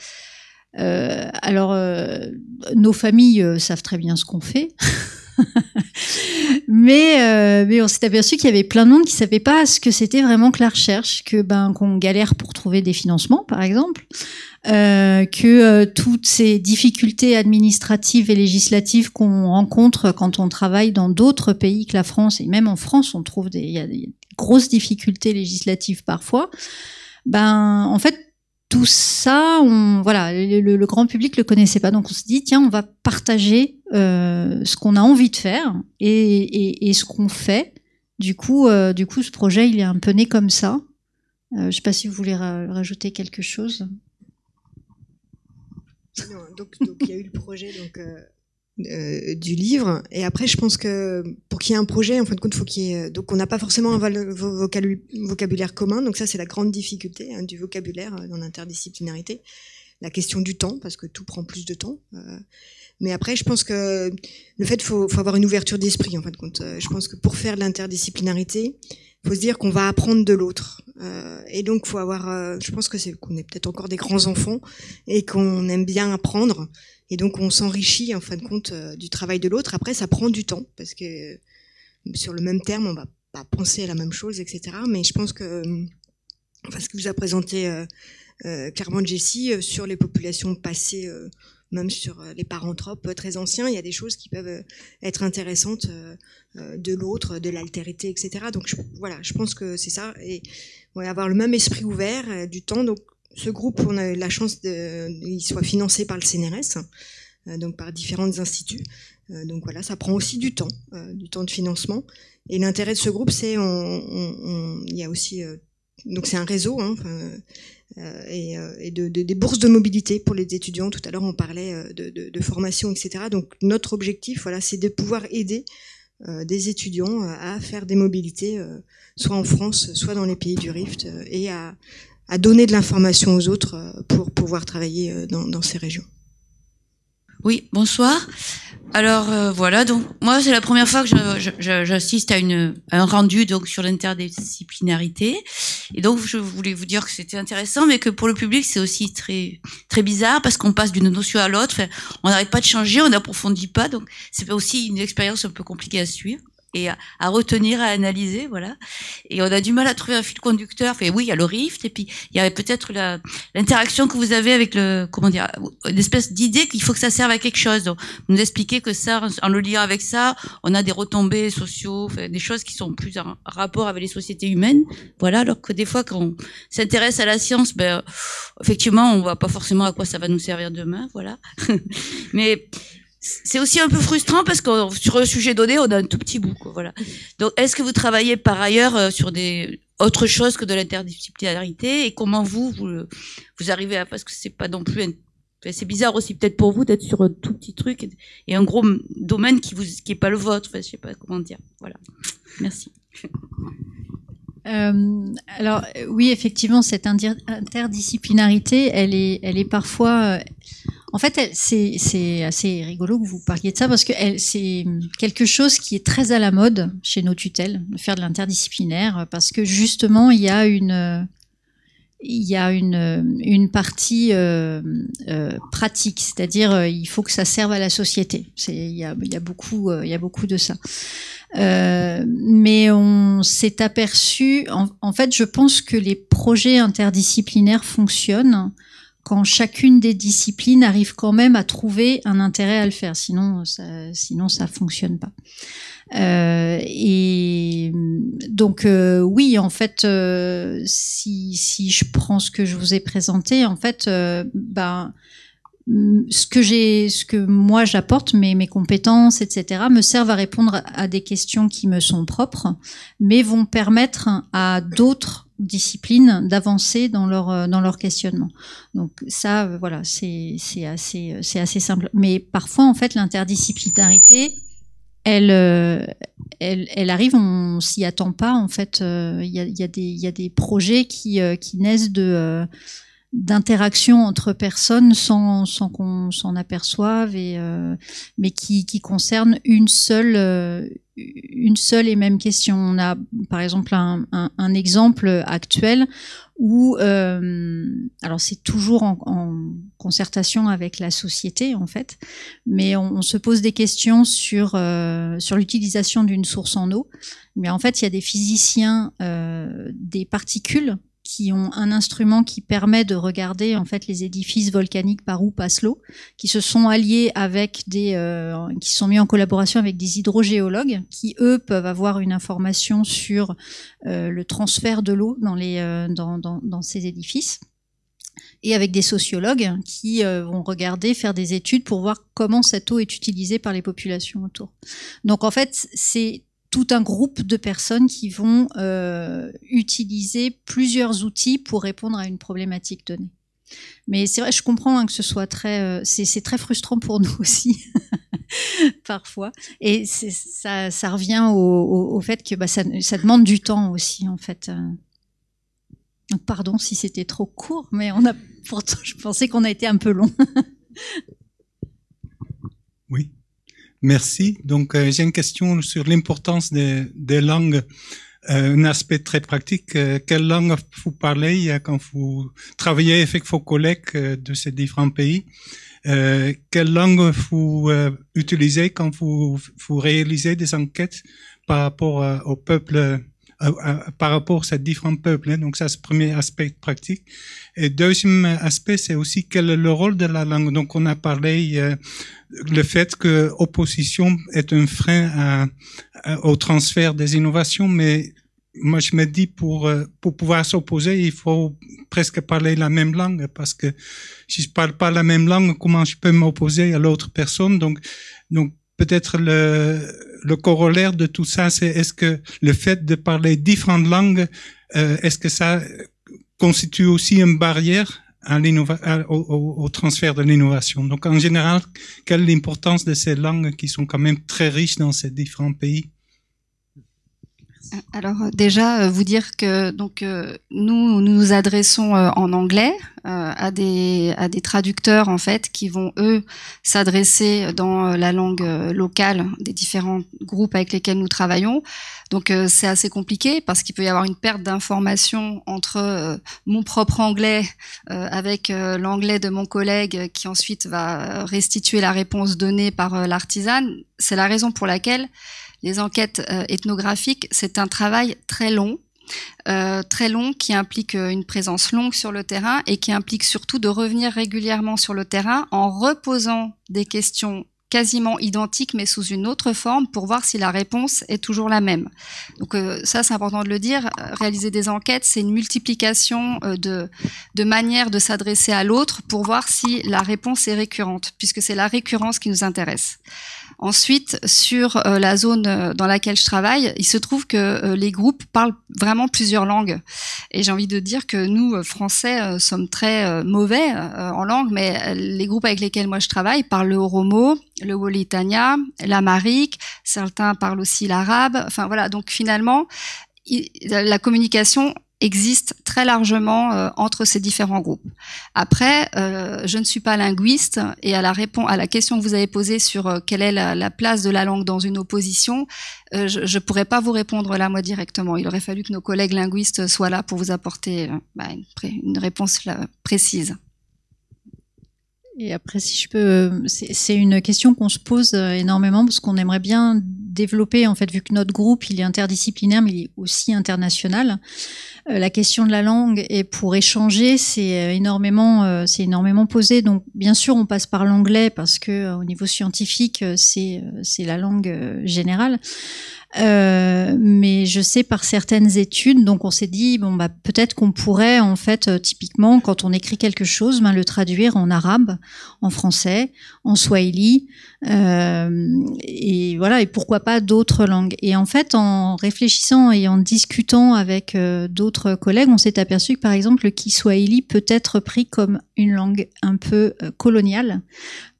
S2: nos familles savent très bien ce qu'on fait. mais on s'est aperçu qu'il y avait plein de monde qui savait pas ce que c'était vraiment que la recherche, qu'on galère pour trouver des financements, par exemple, que toutes ces difficultés administratives et législatives qu'on rencontre quand on travaille dans d'autres pays que la France, et même en France, on trouve il y a des grosses difficultés législatives parfois. En fait, tout ça, le grand public le connaissait pas, donc on s'est dit tiens, on va partager ce qu'on a envie de faire et ce qu'on fait. Du coup, ce projet, il est un peu né comme ça. Je sais pas si vous voulez rajouter quelque chose.
S3: Non, donc il y a eu le projet du livre, et après je pense que pour qu'il y ait un projet, en fin de compte, faut qu'il y ait, donc on n'a pas forcément un vocabulaire commun, donc ça c'est la grande difficulté du vocabulaire dans l'interdisciplinarité, la question du temps, parce que tout prend plus de temps, mais après je pense que le fait faut avoir une ouverture d'esprit, en fin de compte. Je pense que pour faire de l'interdisciplinarité, faut se dire qu'on va apprendre de l'autre, et donc faut avoir, je pense que qu'on est peut-être encore des grands enfants et qu'on aime bien apprendre. Et donc on s'enrichit en fin de compte du travail de l'autre. Après ça prend du temps parce que sur le même terme on va pas penser à la même chose, etc. Mais je pense que enfin ce que vous a présenté clairement Jessie sur les populations passées, même sur les paranthropes très anciens, il y a des choses qui peuvent être intéressantes de l'autre, de l'altérité, etc. Donc je pense que c'est ça, et on va avoir le même esprit ouvert du temps. Donc ce groupe, on a eu la chance qu'il soit financé par le CNRS, donc par différents instituts. Donc voilà, ça prend aussi du temps de financement. Et l'intérêt de ce groupe, c'est il y a aussi donc c'est un réseau, hein, et des bourses de mobilité pour les étudiants. Tout à l'heure, on parlait de formation, etc. Donc notre objectif, voilà, c'est de pouvoir aider des étudiants à faire des mobilités, soit en France, soit dans les pays du Rift, et à donner de l'information aux autres pour pouvoir travailler dans ces régions.
S8: Oui, bonsoir. Alors voilà, donc moi c'est la première fois que j'assiste à un rendu donc sur l'interdisciplinarité, et donc je voulais vous dire que c'était intéressant, mais que pour le public c'est aussi très très bizarre parce qu'on passe d'une notion à l'autre, enfin, on n'arrête pas de changer, on n'approfondit pas, donc c'est aussi une expérience un peu compliquée à suivre et à retenir, à analyser, voilà. Et on a du mal à trouver un fil conducteur. Enfin, oui, il y a le Rift, et puis il y avait peut-être l'interaction que vous avez avec une espèce d'idée qu'il faut que ça serve à quelque chose. Donc, vous nous expliquez que ça, en le liant avec ça, on a des retombées sociaux, enfin, des choses qui sont plus en rapport avec les sociétés humaines, voilà. Alors que des fois, quand on s'intéresse à la science, effectivement, on voit pas forcément à quoi ça va nous servir demain, voilà. Mais c'est aussi un peu frustrant parce que sur un sujet donné, on a un tout petit bout, quoi, voilà. Donc, est-ce que vous travaillez par ailleurs sur autre chose que de l'interdisciplinarité, et comment vous arrivez à, parce que c'est pas non plus c'est bizarre aussi peut-être pour vous d'être sur un tout petit truc et un gros domaine qui est pas le vôtre, enfin, je sais pas comment dire, voilà. Merci.
S2: Alors oui, effectivement, cette interdisciplinarité, elle est parfois en fait, c'est assez rigolo que vous parliez de ça, parce que c'est quelque chose qui est très à la mode chez nos tutelles, de faire de l'interdisciplinaire, parce que justement, il y a une partie pratique, c'est-à-dire il faut que ça serve à la société. Il y a beaucoup de ça. Mais on s'est aperçu, en fait, je pense que les projets interdisciplinaires fonctionnent quand chacune des disciplines arrive quand même à trouver un intérêt à le faire, sinon ça fonctionne pas. Et donc oui, en fait, si je prends ce que je vous ai présenté, en fait, ce que moi j'apporte, mes compétences, etc., me servent à répondre à des questions qui me sont propres, mais vont permettre à d'autres disciplines d'avancer dans leur questionnement. Donc ça, voilà, c'est assez simple. Mais parfois, en fait, l'interdisciplinarité, elle arrive, on s'y attend pas. En fait, il y a des projets qui naissent d'interaction entre personnes sans qu'on s'en aperçoive, mais qui concernent une seule et même question. On a par exemple un exemple actuel où alors c'est toujours en concertation avec la société en fait, mais on se pose des questions sur l'utilisation d'une source en eau. Mais en fait, il y a des physiciens des particules qui ont un instrument qui permet de regarder en fait les édifices volcaniques par où passe l'eau, qui se sont alliés avec qui se sont mis en collaboration avec des hydrogéologues qui eux peuvent avoir une information sur le transfert de l'eau dans ces édifices, et avec des sociologues qui vont faire des études pour voir comment cette eau est utilisée par les populations autour. Donc en fait, c'est tout un groupe de personnes qui vont utiliser plusieurs outils pour répondre à une problématique donnée. Mais c'est vrai, je comprends que ce soit c'est très frustrant pour nous aussi parfois, et ça revient au fait que ça demande du temps aussi en fait. Donc pardon si c'était trop court, mais pourtant je pensais qu'on a été un peu long.
S9: Oui. Merci. Donc, j'ai une question sur l'importance des langues. Un aspect très pratique. Quelle langue vous parlez quand vous travaillez avec vos collègues de ces différents pays? Quelle langue vous utilisez quand vous réalisez des enquêtes par rapport au peuple par rapport à ces différents peuples. Donc ça, c'est le premier aspect pratique. Et deuxième aspect, c'est aussi quel est le rôle de la langue. Donc on a parlé le fait que opposition est un frein au transfert des innovations, mais moi, je me dis pour pouvoir s'opposer, il faut presque parler la même langue, parce que si je parle pas la même langue, comment je peux m'opposer à l'autre personne? Donc peut-être le corollaire de tout ça, c'est est-ce que le fait de parler différentes langues, est-ce que ça constitue aussi une barrière au transfert de l'innovation? Donc en général, quelle est l'importance de ces langues qui sont quand même très riches dans ces différents pays?
S4: Alors déjà vous dire que nous nous adressons en anglais à des traducteurs en fait qui vont eux s'adresser dans la langue locale des différents groupes avec lesquels nous travaillons. Donc c'est assez compliqué parce qu'il peut y avoir une perte d'information entre mon propre anglais avec l'anglais de mon collègue qui ensuite va restituer la réponse donnée par l'artisane. C'est la raison pour laquelle les enquêtes ethnographiques, c'est un travail très long qui implique une présence longue sur le terrain et qui implique surtout de revenir régulièrement sur le terrain en reposant des questions quasiment identiques mais sous une autre forme pour voir si la réponse est toujours la même. Donc ça c'est important de le dire, réaliser des enquêtes c'est une multiplication de manières de s'adresser à l'autre pour voir si la réponse est récurrente, puisque c'est la récurrence qui nous intéresse. Ensuite, sur la zone dans laquelle je travaille, il se trouve que les groupes parlent vraiment plusieurs langues. Et j'ai envie de dire que nous, Français, sommes très mauvais en langue, mais les groupes avec lesquels moi je travaille parlent le oromo, le wolitania, l'amharique, certains parlent aussi l'arabe. Enfin voilà, donc finalement, la communication existe très largement entre ces différents groupes. Après, je ne suis pas linguiste et à la question que vous avez posée sur quelle est la place de la langue dans une opposition, je pourrais pas vous répondre là moi directement. Il aurait fallu que nos collègues linguistes soient là pour vous apporter une réponse précise.
S2: Et après, si je peux, c'est une question qu'on se pose énormément parce qu'on aimerait bien développer, en fait, vu que notre groupe, il est interdisciplinaire, mais il est aussi international. La question de la langue et pour échanger, c'est énormément posé. Donc, bien sûr, on passe par l'anglais parce que au niveau scientifique, c'est la langue générale. Mais je sais par certaines études, donc on s'est dit peut-être qu'on pourrait en fait typiquement quand on écrit quelque chose, le traduire en arabe, en français, en swahili, et voilà, et pourquoi pas d'autres langues. Et en fait, en réfléchissant et en discutant avec d'autres collègues, on s'est aperçu que par exemple le kiswahili peut être pris comme une langue un peu coloniale.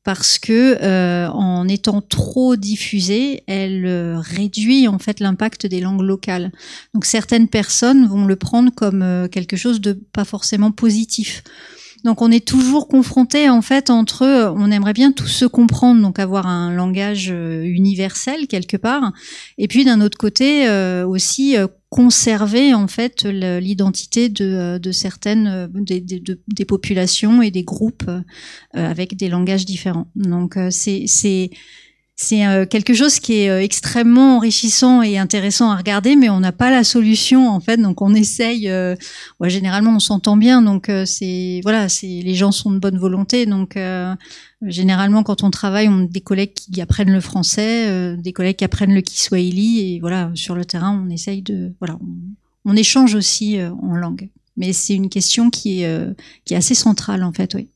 S2: Parce que en étant trop diffusée, elle réduit en fait l'impact des langues locales. Donc certaines personnes vont le prendre comme quelque chose de pas forcément positif. Donc on est toujours confronté en fait entre on aimerait bien tous se comprendre, donc avoir un langage universel quelque part, et puis d'un autre côté aussi conserver en fait l'identité de certaines des populations et des groupes avec des langages différents. Donc c'est quelque chose qui est extrêmement enrichissant et intéressant à regarder, mais on n'a pas la solution en fait. Donc on essaye. Généralement on s'entend bien, donc les gens sont de bonne volonté. Donc généralement quand on travaille, on a des collègues qui apprennent le français, des collègues qui apprennent le kiswahili, et voilà, sur le terrain on essaye on échange aussi en langue. Mais c'est une question qui est assez centrale en fait, oui.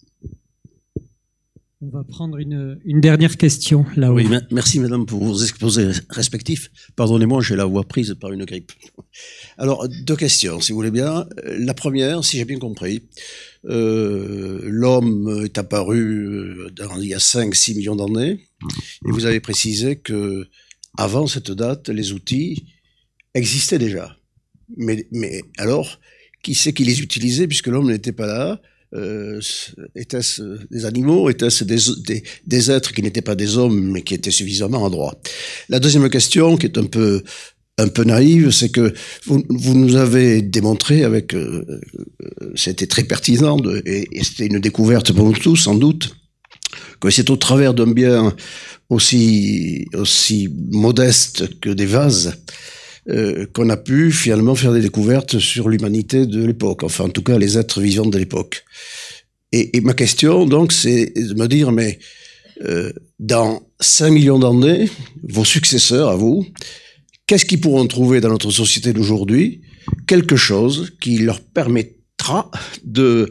S10: On va prendre une dernière question là-haut.
S11: Oui, merci madame pour vos exposés respectifs. Pardonnez-moi, j'ai la voix prise par une grippe. Alors, deux questions, si vous voulez bien. La première, si j'ai bien compris, l'homme est apparu il y a 5-6 millions d'années, et vous avez précisé que avant cette date, les outils existaient déjà. Mais alors, qui c'est qui les utilisait puisque l'homme n'était pas là? Étaient-ce des animaux? Étaient-ce des êtres qui n'étaient pas des hommes mais qui étaient suffisamment en droit? La deuxième question, qui est un peu naïve, c'est que vous nous avez démontré avec c'était très pertinent et c'était une découverte pour nous tous sans doute, que c'est au travers d'un bien aussi modeste que des vases qu'on a pu finalement faire des découvertes sur l'humanité de l'époque, enfin en tout cas les êtres vivants de l'époque. Et ma question donc c'est de me dire, mais dans 5 millions d'années, vos successeurs à vous, qu'est-ce qu'ils pourront trouver dans notre société d'aujourd'hui, quelque chose qui leur permettra de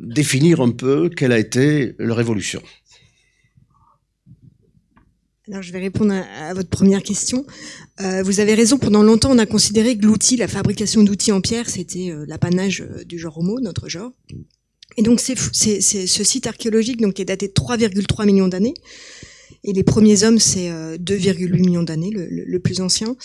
S11: définir un peu quelle a été leur évolution?
S3: Alors, je vais répondre à votre première question. Vous avez raison, pendant longtemps, on a considéré que l'outil, la fabrication d'outils en pierre, c'était l'apanage du genre Homo, notre genre. Et donc, c'est ce site archéologique donc, qui est daté de 3,3 millions d'années. Et les premiers hommes, c'est 2,8 millions d'années, le plus ancien.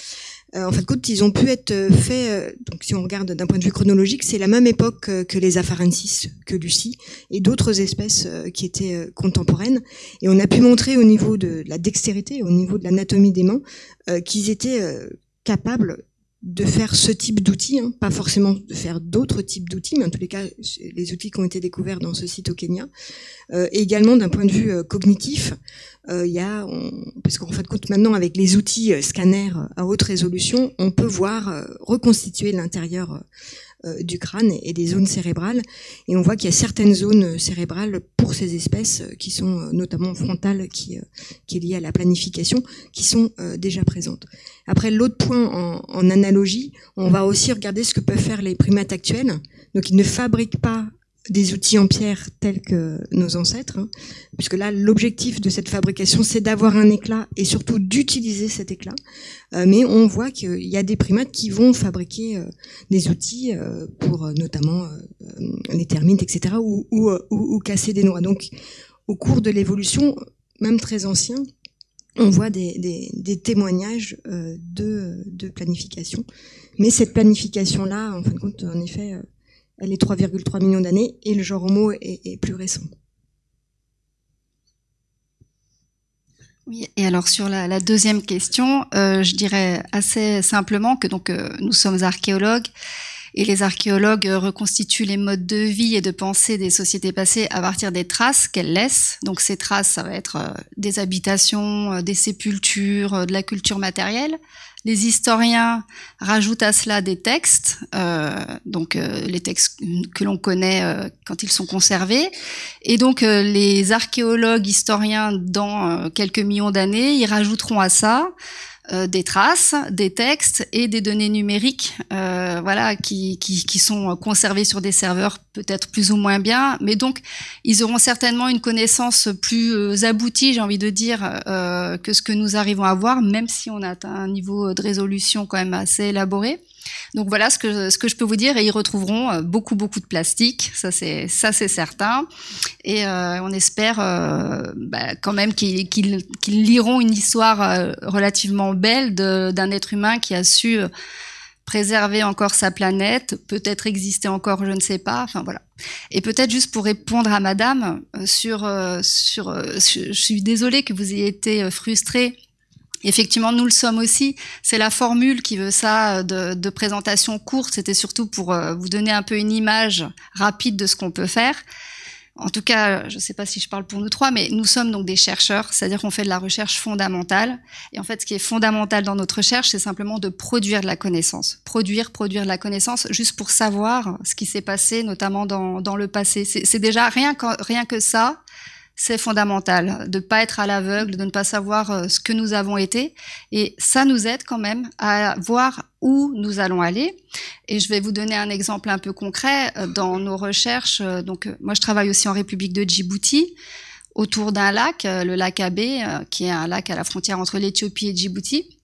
S3: En fin de compte, ils ont pu être faits, donc si on regarde d'un point de vue chronologique, c'est la même époque que les Afarensis, que Lucie, et d'autres espèces qui étaient contemporaines. Et on a pu montrer au niveau de la dextérité, au niveau de l'anatomie des mains, qu'ils étaient capables de faire ce type d'outils, hein, pas forcément de faire d'autres types d'outils, mais en tous les cas, les outils qui ont été découverts dans ce site au Kenya. Et également d'un point de vue cognitif, parce qu'en fin de compte, maintenant, avec les outils scanners à haute résolution, on peut voir reconstituer l'intérieur du crâne et des zones cérébrales. Et on voit qu'il y a certaines zones cérébrales pour ces espèces qui sont notamment frontales, qui est liée à la planification, qui sont déjà présentes. Après, l'autre point en analogie, on va aussi regarder ce que peuvent faire les primates actuels. Donc, ils ne fabriquent pas des outils en pierre tels que nos ancêtres, hein, puisque là, l'objectif de cette fabrication, c'est d'avoir un éclat et surtout d'utiliser cet éclat. Mais on voit qu'il y a des primates qui vont fabriquer des outils pour notamment les termites, etc., ou casser des noix. Donc, au cours de l'évolution, même très ancien, on voit des témoignages de planification. Mais cette planification-là, en fin de compte, en effet, elle est 3,3 millions d'années et le genre Homo est plus récent.
S4: Oui, et alors sur la deuxième question, je dirais assez simplement que donc nous sommes archéologues et les archéologues reconstituent les modes de vie et de pensée des sociétés passées à partir des traces qu'elles laissent. Donc ces traces, ça va être des habitations, des sépultures, de la culture matérielle. Les historiens rajoutent à cela des textes, les textes que l'on connaît quand ils sont conservés. Et donc les archéologues, historiens, dans quelques millions d'années, ils rajouteront à ça des traces, des textes et des données numériques, qui sont conservées sur des serveurs peut-être plus ou moins bien, mais donc ils auront certainement une connaissance plus aboutie, j'ai envie de dire, que ce que nous arrivons à voir, même si on a atteint un niveau de résolution quand même assez élaboré. Donc voilà ce que je peux vous dire, et ils retrouveront beaucoup de plastique, ça c'est certain, et on espère quand même qu'ils liront une histoire relativement belle d'un être humain qui a su préserver encore sa planète, peut-être exister encore, je ne sais pas, enfin voilà. Et peut-être juste pour répondre à madame je suis désolée que vous ayez été frustrée. Effectivement, nous le sommes aussi. C'est la formule qui veut ça, de présentation courte. C'était surtout pour vous donner un peu une image rapide de ce qu'on peut faire. En tout cas, je ne sais pas si je parle pour nous trois, mais nous sommes donc des chercheurs, c'est-à-dire qu'on fait de la recherche fondamentale. Et en fait, ce qui est fondamental dans notre recherche, c'est simplement de produire de la connaissance. Produire de la connaissance juste pour savoir ce qui s'est passé, notamment dans le passé. C'est déjà rien que ça. C'est fondamental de ne pas être à l'aveugle, de ne pas savoir ce que nous avons été. Et ça nous aide quand même à voir où nous allons aller. Et je vais vous donner un exemple un peu concret. Dans nos recherches, moi je travaille aussi en République de Djibouti, autour d'un lac, le lac Abbé, qui est un lac à la frontière entre l'Éthiopie et Djibouti,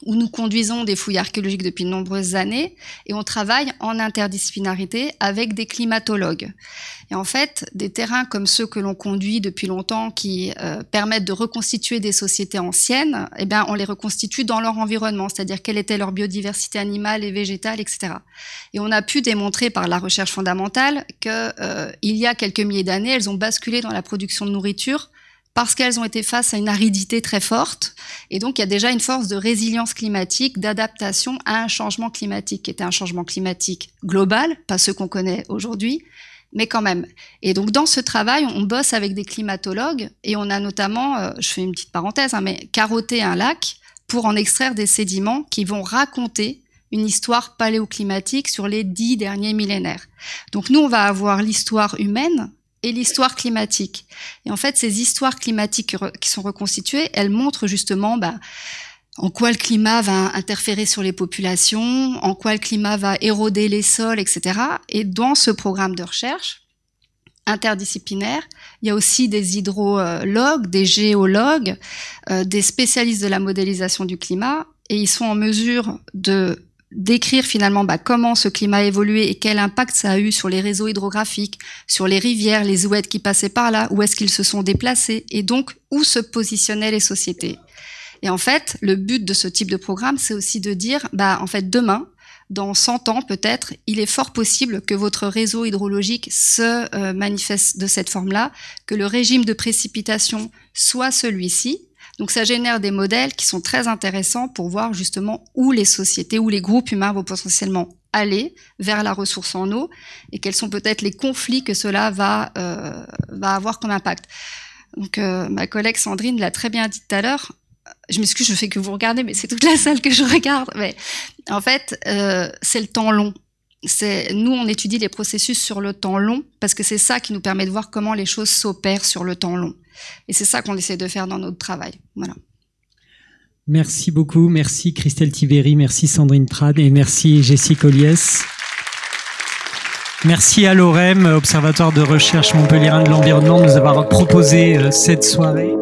S4: où nous conduisons des fouilles archéologiques depuis de nombreuses années, et on travaille en interdisciplinarité avec des climatologues. Et en fait, des terrains comme ceux que l'on conduit depuis longtemps, qui permettent de reconstituer des sociétés anciennes, eh bien, on les reconstitue dans leur environnement, c'est-à-dire quelle était leur biodiversité animale et végétale, etc. Et on a pu démontrer par la recherche fondamentale que il y a quelques milliers d'années, elles ont basculé dans la production de nourriture parce qu'elles ont été face à une aridité très forte. Et donc, il y a déjà une force de résilience climatique, d'adaptation à un changement climatique, qui était un changement climatique global, pas ce qu'on connaît aujourd'hui, mais quand même. Et donc, dans ce travail, on bosse avec des climatologues, et on a notamment, je fais une petite parenthèse, mais carotté un lac pour en extraire des sédiments qui vont raconter une histoire paléoclimatique sur les 10 derniers millénaires. Donc nous, on va avoir l'histoire humaine et l'histoire climatique. Et en fait, ces histoires climatiques qui sont reconstituées, elles montrent justement en quoi le climat va interférer sur les populations, en quoi le climat va éroder les sols, etc. Et dans ce programme de recherche interdisciplinaire, il y a aussi des hydrologues, des géologues, des spécialistes de la modélisation du climat, et ils sont en mesure de décrire finalement comment ce climat a évolué et quel impact ça a eu sur les réseaux hydrographiques, sur les rivières, les oueds qui passaient par là, où est-ce qu'ils se sont déplacés, et donc où se positionnaient les sociétés. Et en fait, le but de ce type de programme, c'est aussi de dire, en fait, demain, dans 100 ans peut-être, il est fort possible que votre réseau hydrologique se manifeste de cette forme-là, que le régime de précipitation soit celui-ci. Donc ça génère des modèles qui sont très intéressants pour voir justement où les sociétés, où les groupes humains vont potentiellement aller vers la ressource en eau et quels sont peut-être les conflits que cela va avoir comme impact. Donc ma collègue Sandrine l'a très bien dit tout à l'heure. Je m'excuse, je fais que vous regardez, mais c'est toute la salle que je regarde. Mais en fait, c'est le temps long. Nous, on étudie les processus sur le temps long parce que c'est ça qui nous permet de voir comment les choses s'opèrent sur le temps long. Et c'est ça qu'on essaie de faire dans notre travail. Voilà.
S10: Merci beaucoup. Merci Christelle Tiberi, merci Sandrine Prade et merci Jessie Colliès. Merci à l'OREM, Observatoire de recherche Montpellierin de l'environnement, de nous avoir proposé cette soirée.